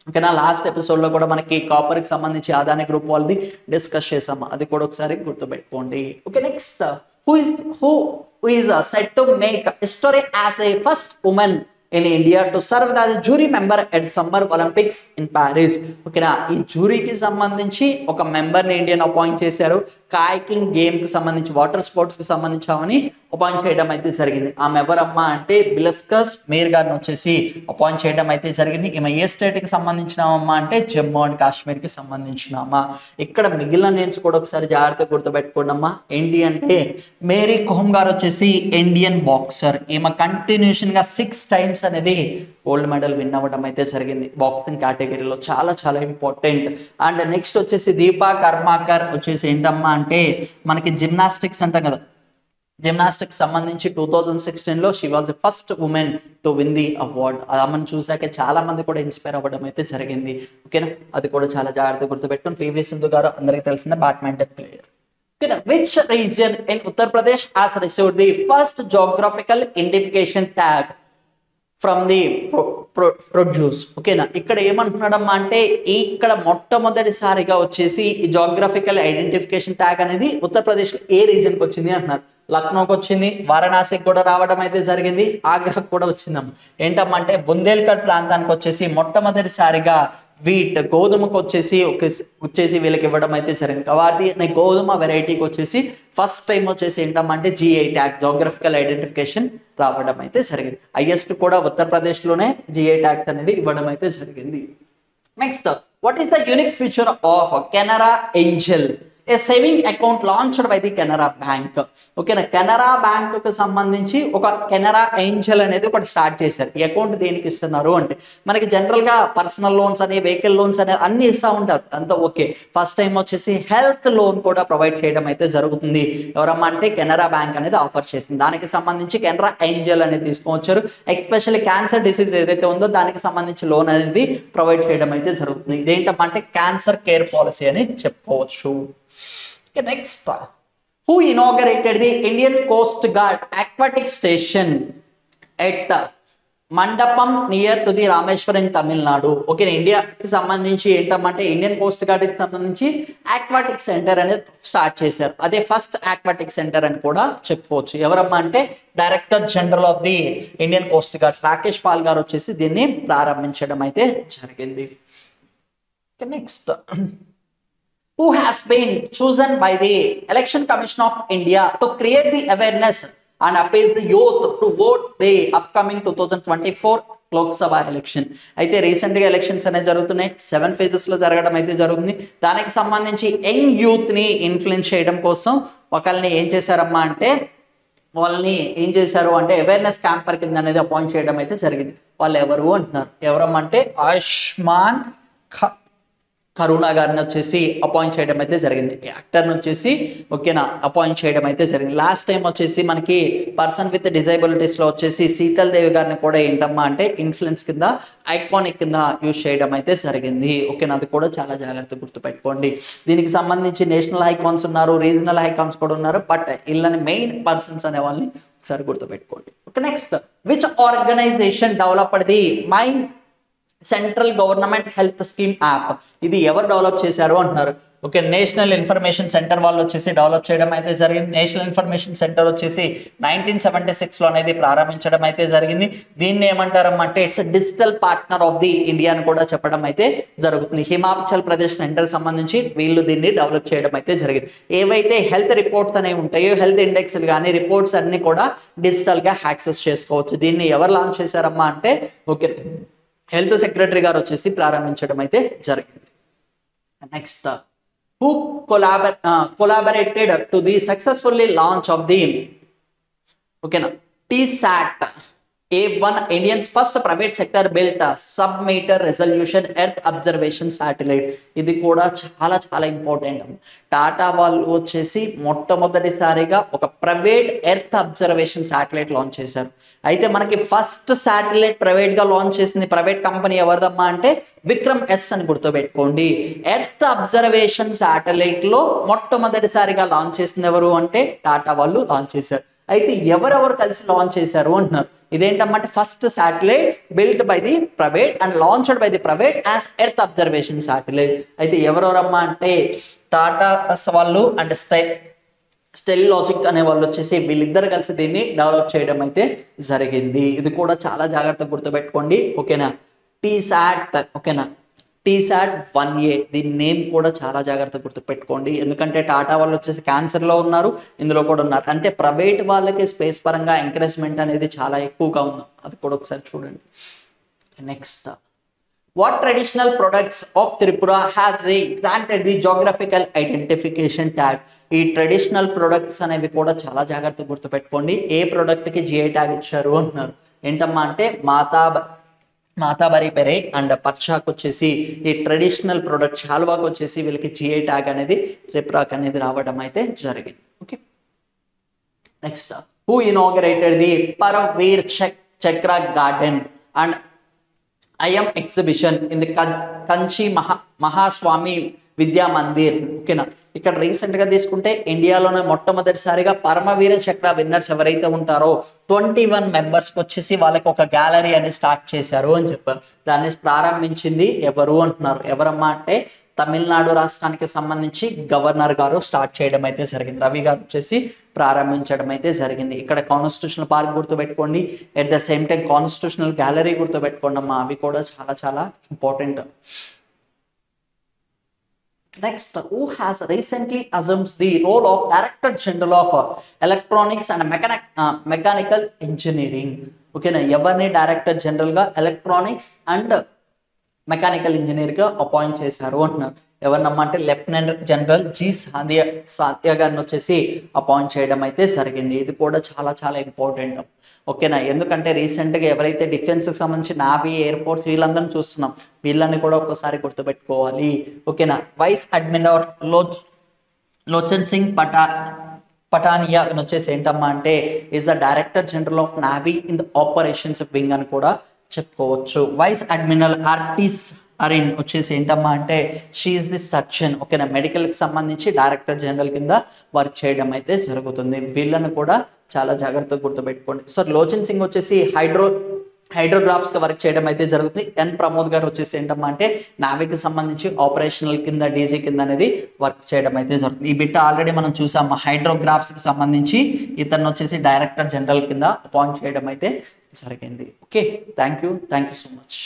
Speaker 1: ఓకేనా, లాస్ట్ ఎపిసోడ్లో కూడా మనకి కాపర్కి సంబంధించి అదాని గ్రూప్ వాళ్ళది డిస్కస్ చేసాము, అది కూడా ఒకసారి గుర్తుపెట్టుకోండి. Okay, next who is said to make history as a first woman in India to serve as a jury member at Summer Olympics in Paris? ఓకేనా, ఈ జ్యూరీకి సంబంధించి ఒక మెంబర్ని ఇండియన్ అపాయింట్ చేశారు. కాయకింగ్ గేమ్కి సంబంధించి వాటర్ స్పోర్ట్స్కి సంబంధించామని అపాయింట్ చేయడం అయితే జరిగింది. ఆమె ఎవరమ్మా అంటే బిలస్కస్ మీర్ గారిని వచ్చేసి అపాయింట్ చేయడం అయితే జరిగింది. ఈమె ఏ స్టేట్కి సంబంధించినామమ్మా అంటే జమ్మూ అండ్ కాశ్మీర్కి సంబంధించినామా. ఇక్కడ మిగిలిన నేమ్స్ కూడా ఒకసారి జాగ్రత్తగా గుర్తుపెట్టుకోండి అమ్మా. ఏంటి అంటే మేరీ కోమ్ గారు వచ్చేసి ఇండియన్ బాక్సర్. ఈమె కంటిన్యూషన్గా 6 times అనేది గోల్డ్ మెడల్ విన్ అవ్వడం అయితే జరిగింది బాక్సింగ్ కేటగిరీలో. చాలా చాలా ఇంపార్టెంట్. అండ్ నెక్స్ట్ వచ్చేసి దీపా కర్మాకర్ వచ్చేసి ఏంటమ్మా అంటే మనకి జిమ్నాస్టిక్స్ అంటాం కదా, జిమ్నాస్టిక్స్ సంబంధించి 2016లో she was the first woman to win the award. ఆమెను చూసాక చాలా మంది కూడా ఇన్స్పైర్ అవ్వడం అయితే జరిగింది. ఓకేనా, అది కూడా చాలా జాగ్రత్తగా గుర్తుపెట్టుకుని. పివి సింధు గారు అందరికీ తెలిసిన బ్యాడ్మింటన్ ప్లేయర్. ఓకేనా, which region in Uttar Pradesh has received the first geographical identification tag from the produce? ఓకేనా, ఇక్కడ ఏమంటున్నాడమ్మా అంటే ఇక్కడ మొట్టమొదటిసారిగా వచ్చేసి ఈ జోగ్రఫికల్ ఐడెంటిఫికేషన్ ట్యాగ్ అనేది ఉత్తరప్రదేశ్లో ఏ రీజన్కి వచ్చింది అంటున్నారు. లక్నోకి వచ్చింది, వారణాసికి కూడా రావడం అయితే జరిగింది, ఆగ్రాకు కూడా వచ్చిందమ్మ. ఏంటమ్మా అంటే బుందేల్ఖండ్ ప్రాంతానికి వచ్చేసి మొట్టమొదటిసారిగా వీట్ గోధుమకు వచ్చేసి వీళ్ళకి ఇవ్వడం అయితే జరిగింది. వాటి గోధుమ వెరైటీకి వచ్చేసి ఫస్ట్ టైం వచ్చేసి ఏంటంటే GI ట్యాగ్ జోగ్రఫికల్ ఐడెంటిఫికేషన్ రావడం అయితే జరిగింది. హైయెస్ట్ కూడా ఉత్తరప్రదేశ్లోనే GI ట్యాగ్స్ అనేది ఇవ్వడం అయితే జరిగింది. Next, what is the unique feature of Canara Angel? A saving account launched by the Canara bank. ఓకేనా, కెనరా బ్యాంక్ కు సంబంధించి ఒక కెనరా ఏంజెల్ అనేది ఒకటి స్టార్ట్ చేశారు. ఈ అకౌంట్ దేనికి ఇస్తున్నారు అంటే మనకి జనరల్ గా పర్సనల్ లోన్స్ అని, వెహికల్ లోన్స్ అని అన్ని ఇస్తూ ఉంటారు, అంతా ఓకే. ఫస్ట్ టైం వచ్చేసి హెల్త్ లోన్ కూడా ప్రొవైడ్ చేయడం అయితే జరుగుతుంది. ఎవరమ్మా అంటే కెనరా బ్యాంక్ అనేది ఆఫర్ చేస్తుంది. దానికి సంబంధించి కెనరా ఏంజెల్ అనేది తీసుకొచ్చారు. ఎస్పెషల్లీ క్యాన్సర్ డిసీజ్ ఏదైతే ఉందో దానికి సంబంధించి లోన్ అనేది ప్రొవైడ్ చేయడం అయితే జరుగుతుంది. ఇదేంటమ్మా అంటే క్యాన్సర్ కేర్ పాలసీ అని చెప్పుకోవచ్చు. Next, who inaugurated the Indian Coast Guard aquatic station at Mandapam near to the Rameshwaram in Tamil Nadu? Okay, ఇండియాకి సంబంధించి ఏంటంటే ఇండియన్ కోస్ట్ గార్డ్కి సంబంధించి ఆక్వాటిక్ సెంటర్ అనేది స్టార్ట్ చేశారు. అదే ఫస్ట్ ఆక్వాటిక్ సెంటర్ అని కూడా చెప్పుకోవచ్చు. ఎవరమ్మా అంటే director general of the Indian Coast Guards Rakesh Pal గారు వచ్చేసి దీన్ని ప్రారంభించడం అయితే జరిగింది. Next, who has been chosen by the Election Commission of India to create the awareness and appeals the youth to vote the upcoming 2024 Lok Sabha election. అయితే రీసెంట్గా ఎలక్షన్స్ అనేవి జరుగుతున్నాయి, 7 phases జరగడం అయితే జరుగుతుంది. దానికి సంబంధించి యంగ్ యూత్ని ఇన్ఫ్లుయెన్స్ చేయడం కోసం ఒకళ్ళని ఏం చేశారమ్మా అంటే వాళ్ళని ఏం చేశారు అంటే అవేర్నెస్ క్యాంపర్ కింద అనేది అపాయింట్ చేయడం అయితే జరిగింది. వాళ్ళు ఎవరు అంటున్నారు, ఎవరమ్మంటే ఆయుష్మాన్ కరుణ గారిని వచ్చేసి అపాయింట్ చేయడం అయితే జరిగింది. యాక్టర్ని వచ్చేసి ఓకేనా అపాయింట్ చేయడం అయితే జరిగింది. లాస్ట్ టైం వచ్చేసి మనకి పర్సన్ విత్ డిజైబిలిటీస్లో వచ్చేసి శీతల్ దేవి గారిని కూడా ఏంటమ్మా అంటే ఇన్ఫ్లుయెన్స్ కింద ఐకానిక్ కింద యూజ్ చేయడం అయితే జరిగింది. ఓకేనా, అది కూడా చాలా జాగ్రత్తగా గుర్తుపెట్టుకోండి. దీనికి సంబంధించి నేషనల్ ఐకాన్స్ ఉన్నారు, రీజనల్ ఐకాన్స్ కూడా ఉన్నారు, బట్ వీళ్ళని మెయిన్ పర్సన్స్ అనే వాళ్ళని ఒకసారి గుర్తుపెట్టుకోండి. Okay, next which organisation developed the my central government health scheme app. ఇది ఎవరు డెవలప్ చేశారు అంటున్నారు. ఓకే, నేషనల్ ఇన్ఫర్మేషన్ సెంటర్ వాళ్ళు వచ్చేసి డెవలప్ చేయడం అయితే జరిగింది. నేషనల్ ఇన్ఫర్మేషన్ సెంటర్ వచ్చేసి 1976లో అనేది ప్రారంభించడం అయితే జరిగింది. దీన్ని ఏమంటారమ్మంటే it's digital partner of the India అని కూడా చెప్పడం అయితే జరుగుతుంది. హిమాచల్ ప్రదేశ్ సెంటర్ సంబంధించి వీళ్ళు దీన్ని డెవలప్ చేయడం అయితే జరిగింది. ఏవైతే హెల్త్ రిపోర్ట్స్ అనేవి ఉంటాయో హెల్త్ ఇండెక్స్లు కానీ రిపోర్ట్స్ అన్ని కూడా డిజిటల్గా యాక్సెస్ చేసుకోవచ్చు. దీన్ని ఎవరు లాంచ్ చేశారమ్మా అంటే ఓకే హెల్త్ సెక్రటరీ గారు వచ్చేసి ప్రారంభించడం అయితే జరిగింది. Next who collaborated to the successfully launch of the okay TSAT A1 India's first private sector built sub-meter resolution earth observation satellite. ఇది కూడా చాలా చాలా ఇంపార్టెంట్. టాటా వాళ్ళు వచ్చేసి మొట్టమొదటిసారిగా ఒక private earth observation satellite launch చేశారు. అయితే మనకి ఫస్ట్ శాటిలైట్ ప్రైవేట్గా లాంచ్ చేసింది ప్రైవేట్ కంపెనీ ఎవరిదమ్మా అంటే విక్రమ్ ఎస్ అని గుర్తుపెట్టుకోండి. ఎర్త్ అబ్జర్వేషన్ శాటిలైట్లో మొట్టమొదటిసారిగా లాంచ్ చేసింది ఎవరు అంటే టాటా వాళ్ళు లాంచ్ చేశారు. అయితే ఎవరెవరు కలిసి లాంచ్ చేశారు అంటున్నారు. ఇదేంటమ్మంటే first satellite built by the private and launched by the private as earth observation satellite. అయితే ఎవరెవరమ్మా అంటే టాటా వాళ్ళు అండ్ స్టెల్ లాజిక్ అనే వాళ్ళు వచ్చేసి వీళ్ళిద్దరు కలిసి దీన్ని డెవలప్ చేయడం అయితే జరిగింది. ఇది కూడా చాలా జాగ్రత్తగా గుర్తుపెట్టుకోండి. ఓకేనా, TSAT ఓకేనా TSAT 1A దీని నేమ్ కూడా చాలా జాగ్రత్తగా గుర్తుపెట్టుకోండి. ఎందుకంటే టాటా వాళ్ళు వచ్చేసి క్యాన్సర్లో ఉన్నారు, ఇందులో కూడా ఉన్నారు. అంటే ప్రైవేట్ వాళ్ళకి స్పేస్ పరంగా ఎంకరేజ్మెంట్ అనేది చాలా ఎక్కువగా ఉంది. అది కూడా ఒకసారి చూడండి. Next what traditional products of Tripura has granted the geographical identification tag. ఈ ట్రెడిషనల్ ప్రొడక్ట్స్ అనేవి కూడా చాలా జాగ్రత్తగా గుర్తుపెట్టుకోండి. ఏ ప్రోడక్ట్కి GI ట్యాగ్ ఇచ్చారు అంటున్నారు. ఏంటమ్మా అంటే మాతాబరి పెరే అండ్ పర్షాకు వచ్చేసి ఈ ట్రెడిషనల్ ప్రొడక్ట్ హల్వాకు వచ్చేసి వీళ్ళకి GI ట్యాగ్ అనేది త్రిపురాక్ అనేది రావడం అయితే జరిగింది. Okay, next who inaugurated the Paramvir Chakra garden and IM exhibition in the Kanchi Mahaswami Vidya Mandir. ఓకేనా, ఇక్కడ రీసెంట్గా తీసుకుంటే ఇండియాలోనే మొట్టమొదటిసారిగా పరమవీర చక్ర విన్నర్స్ ఎవరైతే ఉంటారో 21 మెంబర్స్కి వచ్చేసి వాళ్ళకి ఒక గ్యాలరీ అని స్టార్ట్ చేశారు అని చెప్పారు. దాన్ని ప్రారంభించింది ఎవరు అంటున్నారు. ఎవరమ్మా అంటే తమిళనాడు రాష్ట్రానికి సంబంధించి గవర్నర్ గారు స్టార్ట్ చేయడం అయితే జరిగింది. రవి గారు వచ్చేసి ప్రారంభించడం అయితే జరిగింది. ఇక్కడ కాన్స్టిట్యూషనల్ పార్క్ గుర్తుపెట్టుకోండి, at the same time constitutional gallery గుర్తుపెట్టుకోండి అమ్మా. అవి కూడా చాలా చాలా important. Next, who has recently assumed the role of Director General of Electronics and Mechanical Engineering. ఓకేనా, ఎవరిని డైరెక్టర్ జనరల్గా ఎలక్ట్రానిక్స్ అండ్ మెకానికల్ ఇంజనీర్గా అపాయింట్ చేశారు అంటున్నారు. ఎవరినమ్మా అంటే లెఫ్టినెంట్ జనరల్ G సాధ్య గారిని వచ్చేసి అపాయింట్ చేయడం అయితే జరిగింది. ఇది కూడా చాలా చాలా ఇంపార్టెంట్. ఓకేనా, ఎందుకంటే రీసెంట్గా ఎవరైతే డిఫెన్స్కి సంబంధించి నావీ, ఎయిర్ ఫోర్స్ వీళ్ళందరినీ చూస్తున్నాం, వీళ్ళని కూడా ఒక్కసారి గుర్తుపెట్టుకోవాలి. ఓకేనా, వైస్ అడ్మిరల్ లోచన్ సింగ్ పటానియా వచ్చేసి ఏంటమ్మా అంటే is the director general of navy in the operations wing అని కూడా చెప్పుకోవచ్చు. వైస్ అడ్మిరల్ ఆర్టిస్ అరిన్ వచ్చేసి ఏంటమ్మా అంటే షీఈస్ ది సర్జన్. ఓకేనా, మెడికల్కి సంబంధించి డైరెక్టర్ జనరల్ కింద వర్క్ చేయడం అయితే జరుగుతుంది. వీళ్ళను కూడా చాలా జాగ్రత్తగా గుర్తుపెట్టుకోండి. సో లోచన్ సింగ్ వచ్చేసి హైడ్రోగ్రాఫ్స్గా వర్క్ చేయడం అయితే జరుగుతుంది. ఎన్ ప్రమోద్ గారు వచ్చేసి ఏంటమ్మా అంటే నావికి సంబంధించి ఆపరేషనల్ కింద డీజీ కింద అనేది వర్క్ చేయడం అయితే జరుగుతుంది. ఈ బిట్ ఆల్రెడీ మనం చూసాము. హైడ్రోగ్రాఫ్స్కి సంబంధించి ఇతను వచ్చేసి డైరెక్టర్ జనరల్ కింద అపాయింట్ చేయడం అయితే జరిగింది. Okay, thank you so much.